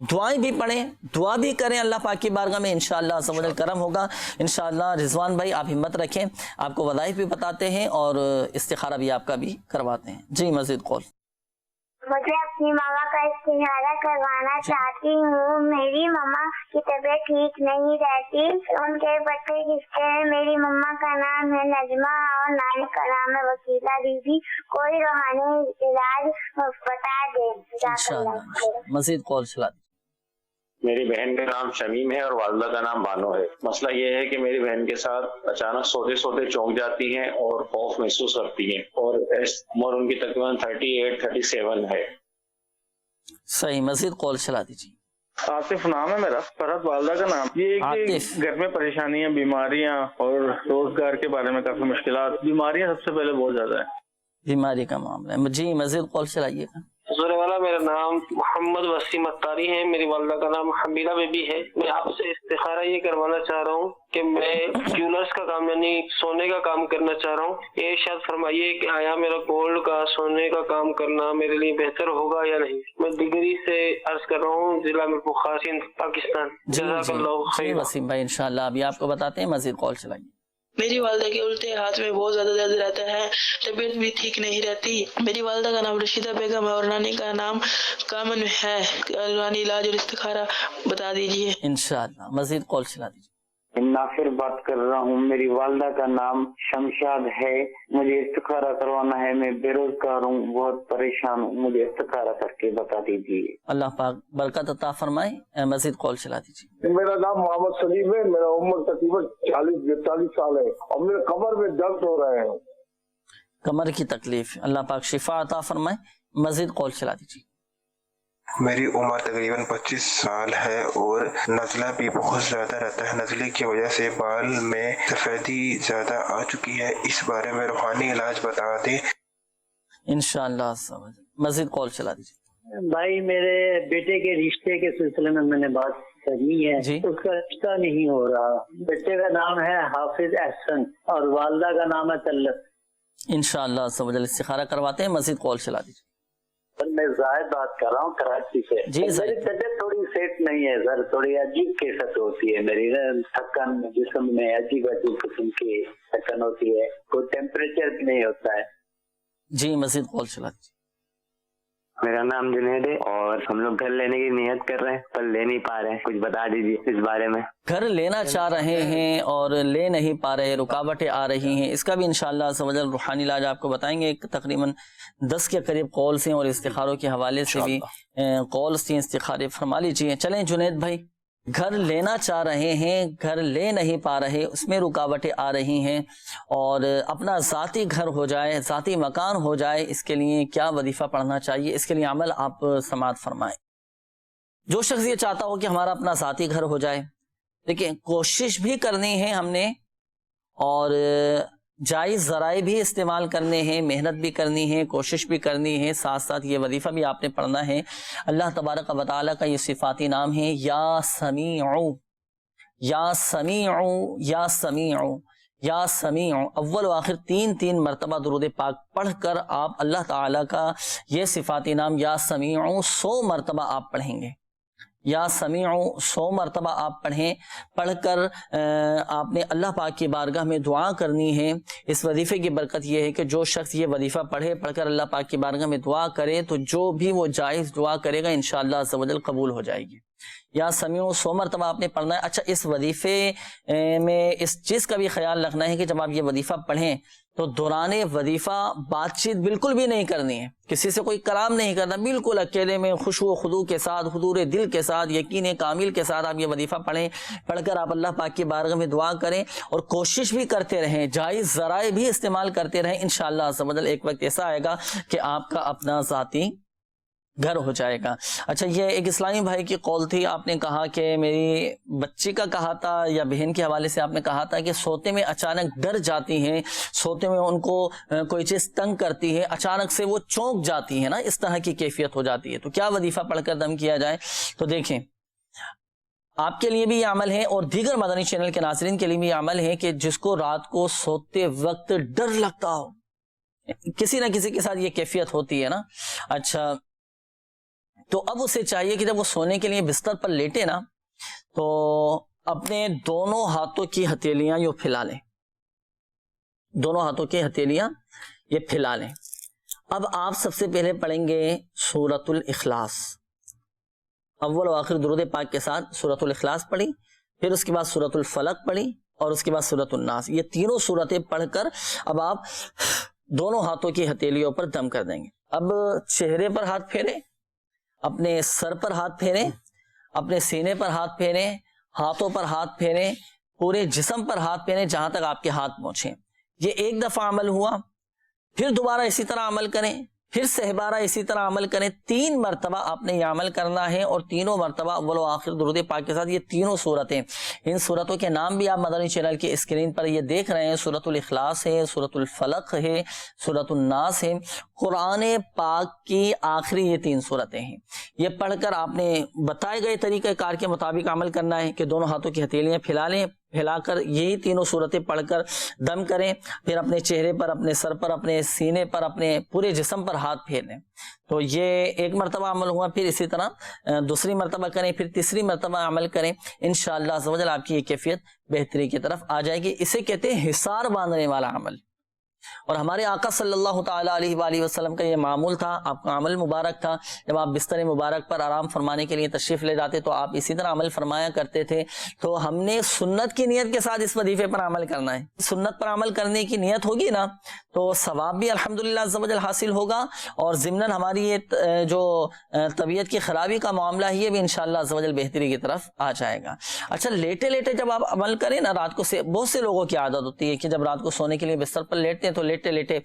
دعائیں بھی پڑھیں، دعا بھی کریں اللہ پاک کی بارگاہ میں، انشاءاللہ عز و جل کرم ہوگا انشاءاللہ۔ رضوان بھائی آپ ہمت رکھیں، آپ کو وظائف بھی بتاتے ہیں اور استخارہ بھی آپ کا بھی کرواتے ہیں۔ جی مزید قول۔ مجھے اپنی ماما کا استخارہ کروانا چاہتی ہوں، میری ماما کی طبیعت ٹھیک نہیں رہتی، ان کے بچے کسے ہیں، میری ماما کا نام ہے نجمہ اور نانی کا نام ہے وکیلہ بی بی، کوئی روحانی علاج بتا دیں۔ انشاءاللہ مزید قول چلا دیں۔ میری بہن کا نام شمیم ہے اور والدہ کا نام بانو ہے۔ مسئلہ یہ ہے کہ میری بہن کے ساتھ اچانک سوتے سوتے چونک جاتی ہیں اور خوف محسوس کرتی ہیں، اور عمر ان کی تقریباً 38-37 ہے۔ صحیح، مزید قول چلا دیجیے۔ آصف نام ہے میرا، فرحت والدہ کا نام۔ یہ کہ گھر میں پریشانیاں، بیماریاں اور روزگار کے بارے میں کافی مشکلات، بیماریاں سب سے پہلے بہت زیادہ ہیں، بیماری کا معاملہ ہے۔ جی مزید قول چلائیے گا۔ حضور والا میرا نام محمد وسیم اتاری ہے، میری والدہ کا نام حمیدہ بی بی ہے۔ میں آپ سے استخارہ یہ کروانا چاہ رہا ہوں کہ میں جیولرز کا کام یعنی سونے کا کام کرنا چاہ رہا ہوں، یہ ارشاد فرمائیے کہ آیا میرا گولڈ کا سونے کا کام کرنا میرے لیے بہتر ہوگا یا نہیں۔ میں ڈگری سے عرض کر رہا ہوں، ضلع میرپور سندھ، پاکستان۔ جزاک اللہ خیر۔ وسیم بھائی انشاءاللہ ابھی آپ کو بتاتے ہیں، مزید قول چلائیے۔ میری والدہ کے الٹے ہاتھ میں بہت زیادہ درد رہتا ہے، طبیعت بھی ٹھیک نہیں رہتی۔ میری والدہ کا نام رشیدہ بیگم ہے اور نانی کا نام کامن ہے، روحانی علاج اور استخارہ بتا دیجیے۔ انشاءاللہ مزید قول چلا دیجیے۔ ناصر بات کر رہا ہوں، میری والدہ کا نام شمشاد ہے، مجھے استخارہ کروانا ہے، میں بے روزگار ہوں، بہت پریشان ہوں، مجھے استخارہ کر کے بتا دیجیے۔ اللہ پاک برکت عطا فرمائے۔ مزید قول چلا دیجیے۔ میرا نام محمد سلیم ہے، میرا عمر تقریباً 40-42 سال ہے اور میرے کمر میں درد ہو رہے ہیں۔ کمر کی تکلیف، اللہ پاک شفا عطا فرمائے۔ مزید قول چلا دیجیے۔ میری عمر تقریباً 25 سال ہے اور نزلہ بھی بہت زیادہ رہتا ہے، نزلے کی وجہ سے بال میں سفیدی زیادہ آ چکی ہے، اس بارے میں روحانی علاج بتا دیں۔ انشاءاللہ مزید قول چلا دیجیے۔ بھائی میرے بیٹے کے رشتے کے سلسلے میں نے بات کرنی ہے، اس کا رشتہ نہیں ہو رہا۔ بیٹے کا نام ہے حافظ احسن اور والدہ کا نام ہے طلت۔ انشاءاللہ استخارہ کرواتے ہیں، مزید قول چلا دیجیے۔ میں زاہد بات کر رہا ہوں کراچی سے۔ میری طبیعت تھوڑی سیٹ نہیں ہے سر، تھوڑی عجیب کیفیت ہوتی ہے میری، تھکن جسم میں عجیب قسم کی تھکن ہوتی ہے، کوئی ٹیمپریچر بھی نہیں ہوتا ہے۔ جی مزید قول چلا دیجیے۔ میرا نام جنید ہے اور ہم لوگ گھر لینے کی نیت کر رہے ہیں پر لے نہیں پا رہے ہیں، کچھ بتا دیجیے اس بارے میں۔ گھر لینا چاہ رہے ہیں اور لے نہیں پا رہے، رکاوٹیں آ رہی ہیں، اس کا بھی انشاءاللہ عز و جل روحانی علاج آپ کو بتائیں گے۔ تقریباً 10 کے قریب قولز ہیں اور استخاروں کے حوالے سے بھی قولز ہیں، استخارے فرما لیجیے۔ چلیں جنید بھائی، گھر لینا چاہ رہے ہیں، گھر لے نہیں پا رہے، اس میں رکاوٹیں آ رہی ہیں، اور اپنا ذاتی گھر ہو جائے، ذاتی مکان ہو جائے، اس کے لیے کیا وظیفہ پڑھنا چاہیے، اس کے لیے عمل آپ سماعت فرمائیں۔ جو شخص یہ چاہتا ہو کہ ہمارا اپنا ذاتی گھر ہو جائے، دیکھیں کوشش بھی کرنی ہے ہم نے، اور جائز ذرائع بھی استعمال کرنے ہیں، محنت بھی کرنی ہے، کوشش بھی کرنی ہے، ساتھ ساتھ یہ وظیفہ بھی آپ نے پڑھنا ہے۔ اللہ تبارک و تعالیٰ کا یہ صفاتی نام ہے، یا سمیع، یا سمیع، یا سمیع، یا سمیع، اول و آخر 3 مرتبہ درود پاک پڑھ کر آپ اللہ تعالیٰ کا یہ صفاتی نام یا سمیع 100 مرتبہ آپ پڑھیں گے۔ یا سمیع 100 مرتبہ آپ پڑھیں، پڑھ کر آپ نے اللہ پاک کی بارگاہ میں دعا کرنی ہے۔ اس وظیفے کی برکت یہ ہے کہ جو شخص یہ وظیفہ پڑھے، پڑھ کر اللہ پاک کی بارگاہ میں دعا کرے، تو جو بھی وہ جائز دعا کرے گا انشاءاللہ عز و جل قبول ہو جائے گی۔ یا سمیع 100 مرتبہ آپ نے پڑھنا ہے۔ اچھا، اس وظیفے میں اس چیز کا بھی خیال رکھنا ہے کہ جب آپ یہ وظیفہ پڑھیں تو دوران وظیفہ بات چیت بالکل بھی نہیں کرنی ہے، کسی سے کوئی کلام نہیں کرنا، بالکل اکیلے میں خشوع و خضوع کے ساتھ، حضور دل کے ساتھ، یقین کامل کے ساتھ آپ یہ وظیفہ پڑھیں، پڑھ کر آپ اللہ پاک کی بارگاہ میں دعا کریں، اور کوشش بھی کرتے رہیں، جائز ذرائع بھی استعمال کرتے رہیں، انشاءاللہ عز و جل ایک وقت ایسا آئے گا کہ آپ کا اپنا ذاتی گھر ہو جائے گا۔ اچھا، یہ ایک اسلامی بھائی کی قول تھی، آپ نے کہا کہ میری بچی کا کہا تھا یا بہن کے حوالے سے آپ نے کہا تھا کہ سوتے میں اچانک ڈر جاتی ہیں، سوتے میں ان کو کوئی چیز تنگ کرتی ہے، اچانک سے وہ چونک جاتی ہے نا، اس طرح کی کیفیت ہو جاتی ہے، تو کیا وظیفہ پڑھ کر دم کیا جائے؟ تو دیکھیں، آپ کے لیے بھی یہ عمل ہے اور دیگر مدنی چینل کے ناظرین کے لیے بھی یہ عمل ہے کہ جس کو رات کو سوتے وقت ڈر لگتا ہو، کسی نہ کسی کے ساتھ یہ کیفیت ہوتی ہے نا۔ اچھا، تو اب اسے چاہیے کہ جب وہ سونے کے لیے بستر پر لیٹے نا تو اپنے دونوں ہاتھوں کی ہتھیلیاں یہ پھیلا لیں، دونوں ہاتھوں کی ہتھیلیاں یہ پھیلا لیں۔ اب آپ سب سے پہلے پڑھیں گے سورۃ الاخلاص، اول و آخر درود پاک کے ساتھ سورۃ الاخلاص پڑھی، پھر اس کے بعد سورۃ الفلق پڑھی اور اس کے بعد سورۃ الناس۔ یہ تینوں سورتیں پڑھ کر اب آپ دونوں ہاتھوں کی ہتھیلیوں پر دم کر دیں گے۔ اب چہرے پر ہاتھ پھیریں، اپنے سر پر ہاتھ پھیریں، اپنے سینے پر ہاتھ پھیریں، ہاتھوں پر ہاتھ پھیریں، پورے جسم پر ہاتھ پھیریں جہاں تک آپ کے ہاتھ پہنچیں۔ یہ ایک دفعہ عمل ہوا، پھر دوبارہ اسی طرح عمل کریں، پھر سہبارہ اسی طرح عمل کریں۔ 3 مرتبہ آپ نے یہ عمل کرنا ہے، اور تینوں مرتبہ اول و آخر درود پاک کے ساتھ۔ یہ تینوں صورتیں، ان صورتوں کے نام بھی آپ مدنی چینل کے اسکرین پر یہ دیکھ رہے ہیں، سورۃ الاخلاص ہے، سورۃ الفلق ہے، سورۃ الناس ہے۔ قرآن پاک کی آخری یہ 3 صورتیں ہیں۔ یہ پڑھ کر آپ نے بتائے گئے طریقہ کار کے مطابق عمل کرنا ہے کہ دونوں ہاتھوں کی ہتھیلیاں پھیلا لیں، پھیلا کر یہی تینوں صورتیں پڑھ کر دم کریں، پھر اپنے چہرے پر، اپنے سر پر، اپنے سینے پر، اپنے پورے جسم پر ہاتھ پھیر لیں۔ تو یہ ایک مرتبہ عمل ہوا، پھر اسی طرح دوسری مرتبہ کریں، پھر تیسری مرتبہ عمل کریں۔ انشاءاللہ عز و جل آپ کی یہ کیفیت بہتری کی طرف آ جائے گی۔ اسے کہتے ہیں حصار باندھنے والا عمل، اور ہمارے آقا صلی اللہ تعالیٰ علیہ وآلہ وسلم کا یہ معمول تھا، آپ کا عمل مبارک تھا۔ جب آپ بستر مبارک پر آرام فرمانے کے لیے تشریف لے جاتے تو آپ اسی طرح عمل فرمایا کرتے تھے۔ تو ہم نے سنت کی نیت کے ساتھ اس وظیفے پر عمل کرنا ہے۔ سنت پر عمل کرنے کی نیت ہوگی نا تو ثواب بھی الحمدللہ عز و جل حاصل ہوگا، اور ضمناً ہماری یہ جو طبیعت کی خرابی کا معاملہ ہے یہ بھی انشاءاللہ عز و جل بہتری کی طرف آ جائے گا۔ اچھا، لیٹے لیٹے جب آپ عمل کریں نا، رات کو بہت سے لوگوں کی عادت ہوتی ہے کہ جب رات کو سونے کے لیے بستر پر لیٹتے ہیں تو لیٹے لیٹے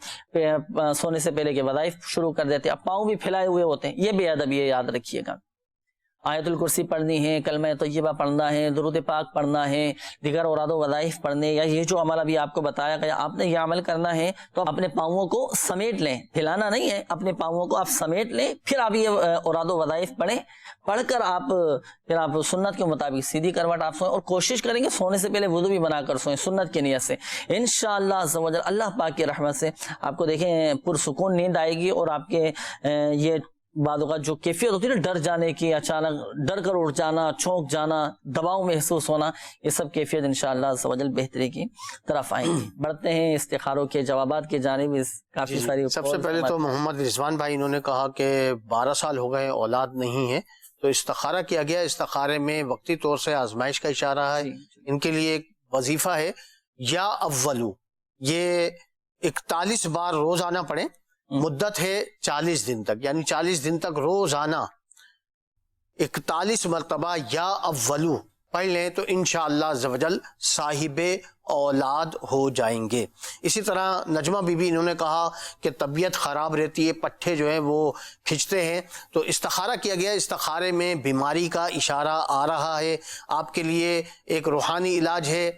سونے سے پہلے کے وظائف شروع کر دیتے ہیں، اب پاؤں بھی پھیلائے ہوئے ہوتے ہیں۔ یہ بے ادبی ہے، یاد رکھیے گا۔ آیت الکرسی پڑھنی ہے، کلمہ طیبہ پڑھنا ہے، درود پاک پڑھنا ہے، دیگر اوراد و وظائف پڑھنے، یا یہ جو عمل ابھی آپ کو بتایا گیا آپ نے یہ عمل کرنا ہے تو اپنے پاؤں کو سمیٹ لیں، پھیلانا نہیں ہے، اپنے پاؤں کو آپ سمیٹ لیں، پھر آپ یہ اوراد و وظائف پڑھیں۔ پڑھ کر پھر آپ سنت کے مطابق سیدھی کروٹ آپ سوئیں، اور کوشش کریں کہ سونے سے پہلے وضو بھی بنا کر سوئیں سنت کی نیت سے۔ انشاءاللہ عز و جل اللہ پاک کی رحمت سے آپ کو دیکھیں پرسکون نیند آئے گی، اور آپ کے یہ بعض اوقات جو کیفیت ہوتی ہے نا ڈر جانے کی، اچانک ڈر کر اٹھ جانا، چونک جانا، دباؤ محسوس ہونا، یہ سب کیفیت انشاءاللہ عز و جل بہتری کی طرف آئیں گی۔ بڑھتے ہیں استخاروں کے جوابات کی جانب۔ کافی ساری سب سے پہلے تو محمد رضوان بھائی انہوں نے کہا کہ 12 سال ہو گئے اولاد نہیں ہے، تو استخارہ کیا گیا۔ استخارے میں وقتی طور سے آزمائش کا اشارہ ہے۔ ان کے لیے ایک وظیفہ ہے یا اولو، یہ 41 بار روزانہ پڑھیں، مدت ہے 40 دن تک، یعنی 40 دن تک روزانہ 41 مرتبہ یا اولو پڑھ لیں تو انشاءاللہ عز و جل صاحب اولاد ہو جائیں گے۔ اسی طرح نجمہ بی بی انہوں نے کہا کہ طبیعت خراب رہتی ہے، پٹھے جو ہیں وہ کھنچتے ہیں، تو استخارہ کیا گیا۔ استخارے میں بیماری کا اشارہ آ رہا ہے، آپ کے لیے ایک روحانی علاج ہے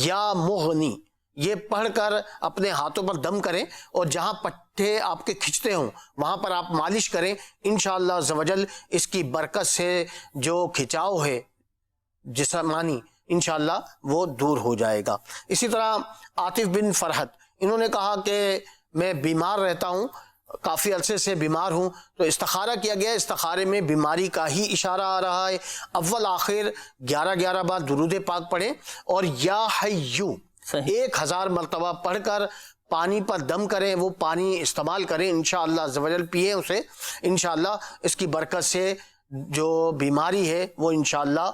یا مغنی، یہ پڑھ کر اپنے ہاتھوں پر دم کریں، اور جہاں پٹھے آپ کے کھنچتے ہوں وہاں پر آپ مالش کریں، انشاءاللہ عز و جل اس کی برکت سے جو کھچاؤ ہے جسمانی انشاءاللہ وہ دور ہو جائے گا۔ اسی طرح عاطف بن فرحت انہوں نے کہا کہ میں بیمار رہتا ہوں، کافی عرصے سے بیمار ہوں، تو استخارہ کیا گیا۔ استخارے میں بیماری کا ہی اشارہ آ رہا ہے۔ اول آخر 11 بار درود پاک پڑھیں، اور یا حیو 1000 مرتبہ پڑھ کر پانی پر دم کریں، وہ پانی استعمال کریں، انشاءاللہ عز و جل پیئیں اسے، انشاءاللہ اس کی برکت سے جو بیماری ہے وہ انشاءاللہ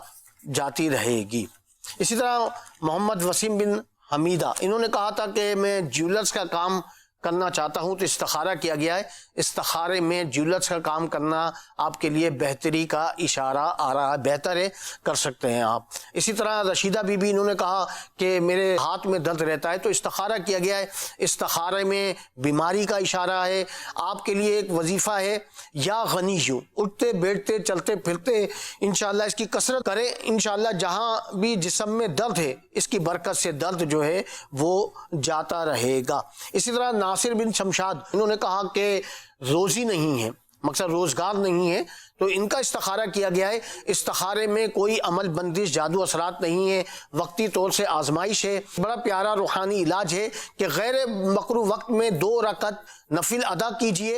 جاتی رہے گی۔ اسی طرح محمد وسیم بن حمیدہ انہوں نے کہا تھا کہ میں جیولرز کا کام کرنا چاہتا ہوں، تو استخارہ کیا گیا ہے۔ استخارے میں جیولرز کا کام کرنا آپ کے لیے بہتری کا اشارہ آ رہا ہے، بہتر ہے، کر سکتے ہیں آپ۔ اسی طرح رشیدہ بی بی انہوں نے کہا کہ میرے ہاتھ میں درد رہتا ہے، تو استخارہ کیا گیا ہے۔ استخارے میں بیماری کا اشارہ ہے۔ آپ کے لیے ایک وظیفہ ہے یا غنیو، اٹھتے بیٹھتے چلتے پھرتے انشاءاللہ اس کی کثرت کریں، انشاءاللہ جہاں بھی جسم میں درد ہے اس کی برکت سے درد جو ہے وہ جاتا رہے گا۔ اسی طرح ناصر بن شمشاد انہوں نے کہا کہ روزی نہیں ہے، مقصد روزگار نہیں ہے، تو ان کا استخارہ کیا گیا ہے۔ استخارے میں کوئی عمل بندش جادو اثرات نہیں ہے، وقتی طور سے آزمائش ہے۔ بڑا پیارا روحانی علاج ہے کہ غیر مکروہ وقت میں 2 رکعت نفل ادا کیجئے،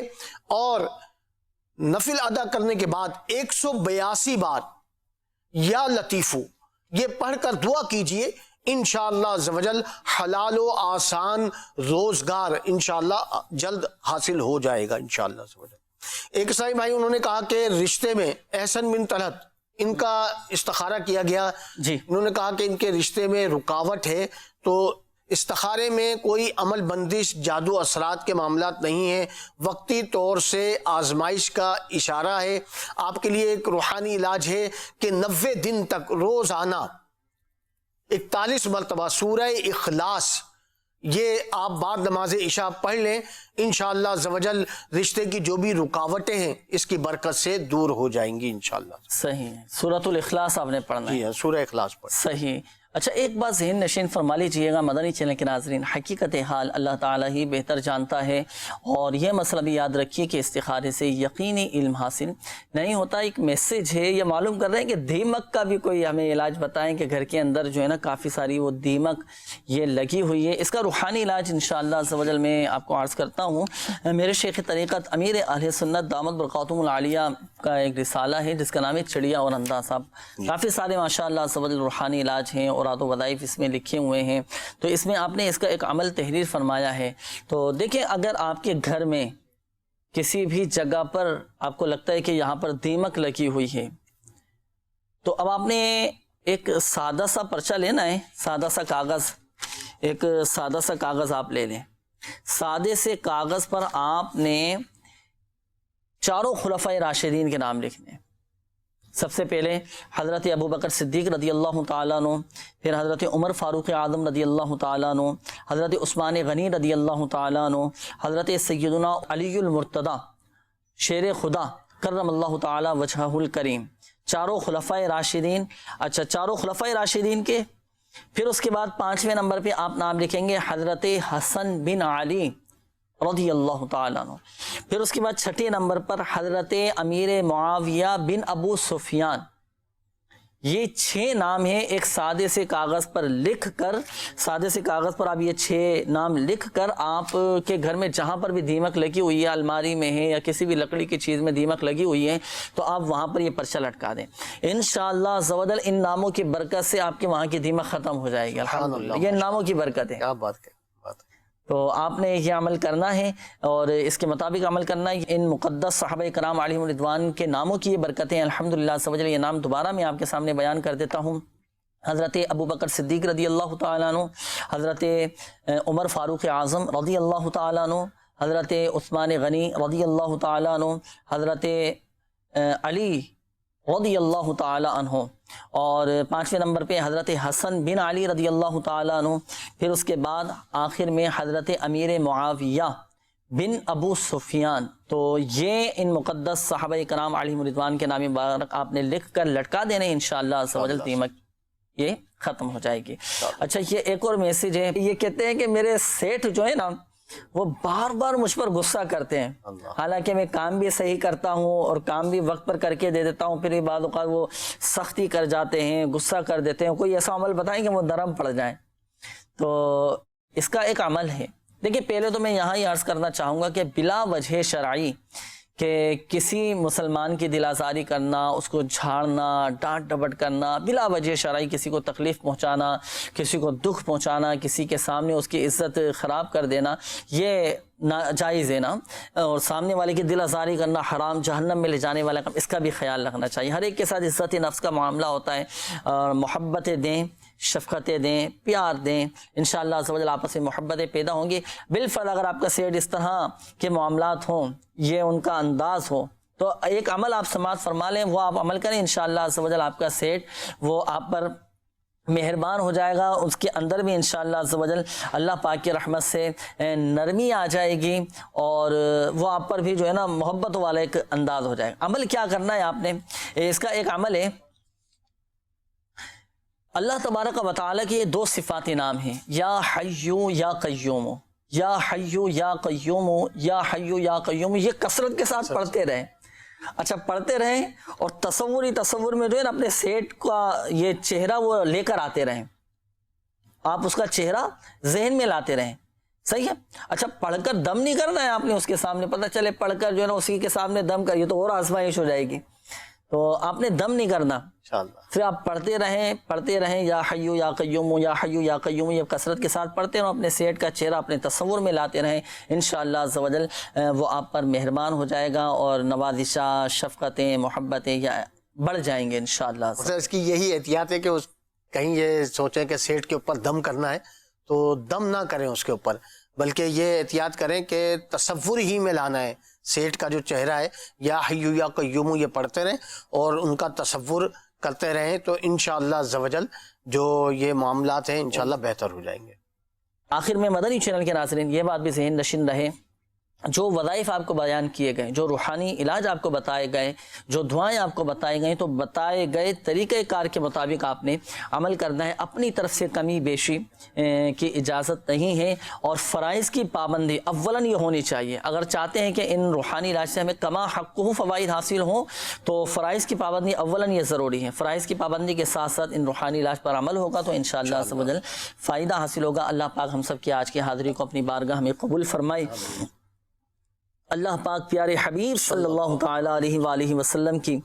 اور نفل ادا کرنے کے بعد 182 بار یا لطیفو یہ پڑھ کر دعا کیجئے، انشاءاللہ عز و جل حلال و آسان روزگار انشاءاللہ جلد حاصل ہو جائے گا انشاءاللہ عز و جل۔ ایک عیسائی بھائی انہوں نے کہا کہ رشتے میں احسن بن طلحت ان کا استخارہ کیا گیا، انہوں نے کہا کہ ان کے رشتے میں رکاوٹ ہے، تو استخارے میں کوئی عمل بندش جادو اثرات کے معاملات نہیں ہیں، وقتی طور سے آزمائش کا اشارہ ہے۔ آپ کے لیے ایک روحانی علاج ہے کہ 90 دن تک روزانہ 41 مرتبہ سورہ اخلاص یہ آپ بعد نماز عشاء پڑھ لیں، انشاءاللہ عز و جل رشتے کی جو بھی رکاوٹیں ہیں اس کی برکت سے دور ہو جائیں گی انشاءاللہ۔ صحیح ہے، سورۃ الاخلاص آپ نے پڑھنا ہے؟ جی ہاں، سورہ اخلاص پڑھ۔ صحیح۔ اچھا ایک بات ذہن نشین فرما لیجئے گا مدنی چینل کے ناظرین، حقیقت حال اللہ تعالیٰ ہی بہتر جانتا ہے، اور یہ مسئلہ بھی یاد رکھیے کہ استخارے سے یقینی علم حاصل نہیں ہوتا۔ ایک میسج ہے، یہ معلوم کر رہے ہیں کہ دیمک کا بھی کوئی ہمیں علاج بتائیں کہ گھر کے اندر جو ہے نا کافی ساری وہ دیمک یہ لگی ہوئی ہے، اس کا روحانی علاج انشاءاللہ عز و جل میں آپ کو عرض کرتا ہوں۔ میرے شیخ طریقت امیر اہل سنت دامت برکاتہم العالیہ کا ایک رسالہ ہے جس کا نام ہے چڑیا اور اندھا صاحب، کافی سارے ماشاءاللہ عز و جل روحانی علاج ہیں اور آت و وظائف اس میں لکھے ہوئے ہیں، تو اس میں آپ نے اس کا ایک عمل تحریر فرمایا ہے۔ تو دیکھیں اگر آپ کے گھر میں کسی بھی جگہ پر آپ کو لگتا ہے کہ یہاں پر دیمک لگی ہوئی ہے، تو اب آپ نے ایک سادہ سا پرچہ لینا ہے، سادہ سا کاغذ، ایک سادہ سا کاغذ آپ لے لیں۔ سادے سے کاغذ پر آپ نے چاروں خلفائے راشدین کے نام لکھنے ہیں۔ سب سے پہلے حضرت ابو بکر صدیق رضی اللہ تعالیٰ عنہ، پھر حضرت عمر فاروق اعظم رضی اللہ تعالیٰ عنہ، حضرت عثمان غنی رضی اللہ تعالیٰ عنہ، حضرت سیدنا علی المرتضی شیر خدا کرم اللہ تعالیٰ وجہہ الکریم، چاروں خلفائے راشدین۔ اچھا چاروں خلفائے راشدین کے پھر اس کے بعد 5ویں نمبر پہ آپ نام لکھیں گے حضرت حسن بن علی رضی اللہ تعالیٰ عنہ، پھر اس کے بعد 6 نمبر پر حضرت امیر معاویہ بن ابو سفیان۔ یہ 6 نام ہیں، ایک سادے سے کاغذ پر لکھ کر، سادے سے کاغذ پر آپ یہ 6 نام لکھ کر آپ کے گھر میں جہاں پر بھی دیمک لگی ہوئی ہے، الماری میں ہے یا کسی بھی لکڑی کی چیز میں دیمک لگی ہوئی ہے، تو آپ وہاں پر یہ پرچہ لٹکا دیں انشاءاللہ عز و جل۔ ان ناموں کی برکت سے آپ کے وہاں کی دیمک ختم ہو جائے گی الحمدللہ، یہ ان ناموں کی برکت ہے۔ کیا بات ہے، تو آپ نے یہ عمل کرنا ہے اور اس کے مطابق عمل کرنا ہے۔ ان مقدس صحابہ کرام علیہم رضوان کے ناموں کی یہ برکتیں الحمدللہ عز و جل۔ یہ نام دوبارہ میں آپ کے سامنے بیان کر دیتا ہوں۔ حضرت ابو بکر صدیق رضی اللہ تعالیٰ عنہ، حضرت عمر فاروق اعظم رضی اللہ تعالیٰ عنہ، حضرت عثمان غنی رضی اللہ تعالیٰ عنہ، حضرت علی رضی اللہ تعالیٰ عنہ، اور 5ویں نمبر پہ حضرت حسن بن علی رضی اللہ تعالیٰ عنہ، پھر اس کے بعد آخر میں حضرت امیر معاویہ بن ابو سفیان۔ تو یہ ان مقدس صحابہ کرام علیہم رضوان کے نام مبارک آپ نے لکھ کر لٹکا دینے انشاءاللہ عز و جل، دیمک یہ ختم ہو جائے گی۔ اچھا یہ ایک اور میسج ہے، یہ کہتے ہیں کہ میرے سیٹھ جو ہے نا وہ بار بار مجھ پر غصہ کرتے ہیں، حالانکہ میں کام بھی صحیح کرتا ہوں اور کام بھی وقت پر کر کے دے دیتا ہوں، پھر بھی بعض اوقات وہ سختی کر جاتے ہیں، غصہ کر دیتے ہیں۔ کوئی ایسا عمل بتائیں کہ وہ نرم پڑ جائیں۔ تو اس کا ایک عمل ہے، دیکھیں پہلے تو میں یہاں ہی عرض کرنا چاہوں گا کہ بلا وجہ شرعی کہ کسی مسلمان کی دل آزاری کرنا، اس کو جھاڑنا، ڈانٹ ڈپٹ کرنا، بلا وجہ شرعی کسی کو تکلیف پہنچانا، کسی کو دکھ پہنچانا، کسی کے سامنے اس کی عزت خراب کر دینا، یہ ناجائز ہے نا، اور سامنے والے کی دل آزاری کرنا حرام، جہنم میں لے جانے والا کام، اس کا بھی خیال رکھنا چاہیے۔ ہر ایک کے ساتھ عزت نفس کا معاملہ ہوتا ہے، اور محبتیں دیں، شفقتیں دیں، پیار دیں، انشاءاللہ عز و جل آپس میں محبتیں پیدا ہوں گی۔ بالفعل اگر آپ کا سیٹ اس طرح کے معاملات ہوں، یہ ان کا انداز ہو، تو ایک عمل آپ سماعت فرما لیں، وہ آپ عمل کریں، انشاءاللہ عز و جل آپ کا سیٹ وہ آپ پر مہربان ہو جائے گا، اس کے اندر بھی انشاءاللہ عز و جل اللہ پاک کی رحمت سے نرمی آ جائے گی، اور وہ آپ پر بھی جو ہے نا محبت والا ایک انداز ہو جائے گا۔ عمل کیا کرنا ہے آپ نے، اس کا ایک عمل ہے، اللہ تبارک و تعالیٰ کے 2 صفاتی نام ہیں، یا حیو یا قیوم، یا حیو یا قیوم، یا حیو یا قیوم، یہ کثرت کے ساتھ پڑھتے رہیں۔ اچھا پڑھتے رہیں اور تصور میں جو ہے نا اپنے سیٹ کا یہ چہرہ وہ لے کر آتے رہیں، آپ اس کا چہرہ ذہن میں لاتے رہیں۔ صحیح ہے. اچھا پڑھ کر دم نہیں کرنا ہے آپ نے اس کے سامنے, پتہ چلے پڑھ کر جو ہے نا اسی کے سامنے دم کریے تو اور آزمائش ہو جائے گی. تو آپ نے دم نہیں کرنا, پھر آپ پڑھتے رہیں یا حیو یا قیوم یا حیو یا قیوم, یہ کثرت کے ساتھ پڑھتے رہو, اپنے سیٹ کا چہرہ اپنے تصور میں لاتے رہیں, انشاءاللہ عز و جل وہ آپ پر مہربان ہو جائے گا اور نوازشات, شفقتیں, محبتیں یا بڑھ جائیں گے انشاءاللہ. اس کی یہی احتیاط ہے کہ کہیں یہ سوچیں کہ سیٹ کے اوپر دم کرنا ہے تو دم نہ کریں اس کے اوپر, بلکہ یہ احتیاط کریں کہ تصور ہی میں لانا ہے سیٹ کا جو چہرہ ہے, یا حیو یا قیوم یہ پڑھتے رہیں اور ان کا تصور کرتے رہیں, تو انشاءاللہ عز و جل جو یہ معاملات ہیں انشاءاللہ بہتر ہو جائیں گے. آخر میں مدنی چینل کے ناظرین یہ بات بھی ذہن نشین رہے, جو وظائف آپ کو بیان کیے گئے, جو روحانی علاج آپ کو بتائے گئے, جو دعائیں آپ کو بتائی گئیں, تو بتائے گئے طریقہ کار کے مطابق آپ نے عمل کرنا ہے. اپنی طرف سے کمی بیشی کی اجازت نہیں ہے, اور فرائض کی پابندی اولاً یہ ہونی چاہیے. اگر چاہتے ہیں کہ ان روحانی علاج سے ہمیں کما حقہ فوائد حاصل ہوں تو فرائض کی پابندی اولاً یہ ضروری ہے. فرائض کی پابندی کے ساتھ ساتھ ان روحانی علاج پر عمل ہوگا تو انشاءاللہ عز و جل فائدہ حاصل ہوگا. اللہ پاک ہم سب کی آج کی حاضری کو اپنی بارگاہ میں قبول فرمائے. اللہ پاک پیارے حبیب صلی اللہ تعالیٰ علیہ وآلہ وسلم کی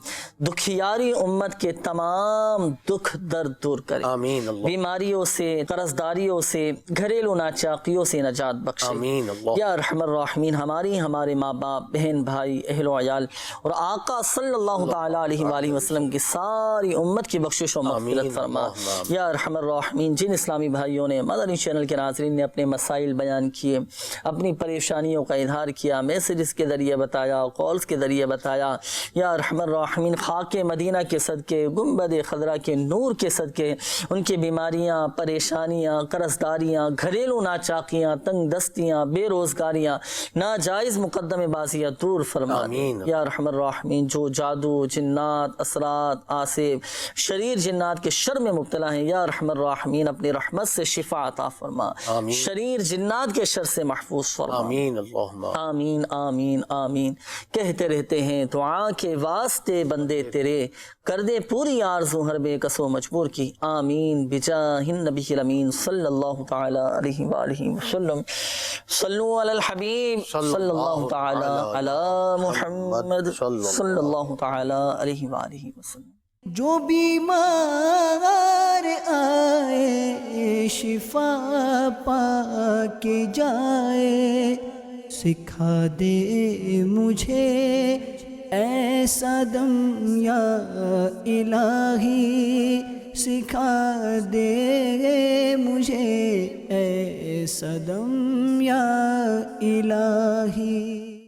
دکھیاری امت کے تمام دکھ درد دور کرے, آمین. بیماریوں سے, قرضداریوں سے, گھریلو ناچاقیوں سے نجات بخشے, آمین. یا ارحم الراحمین. ہمارے ماں باپ, بہن بھائی, اہل و عیال اور آقا صلی اللہ تعالیٰ علیہ وآلہ وسلم کی ساری امت کی بخشش و مغفرت فرما, یا ارحم الراحمین. جن اسلامی بھائیوں نے مدنی چینل کے ناظرین نے اپنے مسائل بیان کیے, اپنی پریشانیوں کا اظہار کیا, میسیجز کے ذریعے بتایا, کالز کے ذریعے بتایا, یا ارحم الراحمین خاک مدینہ کے صدقے, گنبد خضرا کے نور کے صدقے ان کی بیماریاں, پریشانیاں, قرضداریاں, گھریلو ناچاقیاں, تنگ دستیاں, بے روزگاریاں, ناجائز مقدم بازیاں دور فرما, یا ارحم الراحمین. جو جادو, جنات, اثرات, آصف, شریر جنات کے شر میں مبتلا ہیں, یا ارحم الراحمین اپنی رحمت سے شفا عطا فرما, شریر جنات کے شر سے محفوظ فرما. آمین. اللہم آمین آمین آمین. کہتے رہتے ہیں دعا کے واسطے بندے تیرے, کر دے پوری آرزو ہر بے کسو مجبور کی. آمین بجاہ النبی الامین صلی اللہ تعالی علیہ وآلہ وسلم. صلو علی الحبیب صلی اللہ تعالی علی محمد صلی اللہ تعالی علیہ وآلہ وسلم. جو بیمار آئے شفا پا کے جائے, سکھا دے مجھے ایسا دم یا الہی, سکھا دے مجھے ایسا دم یا الہی.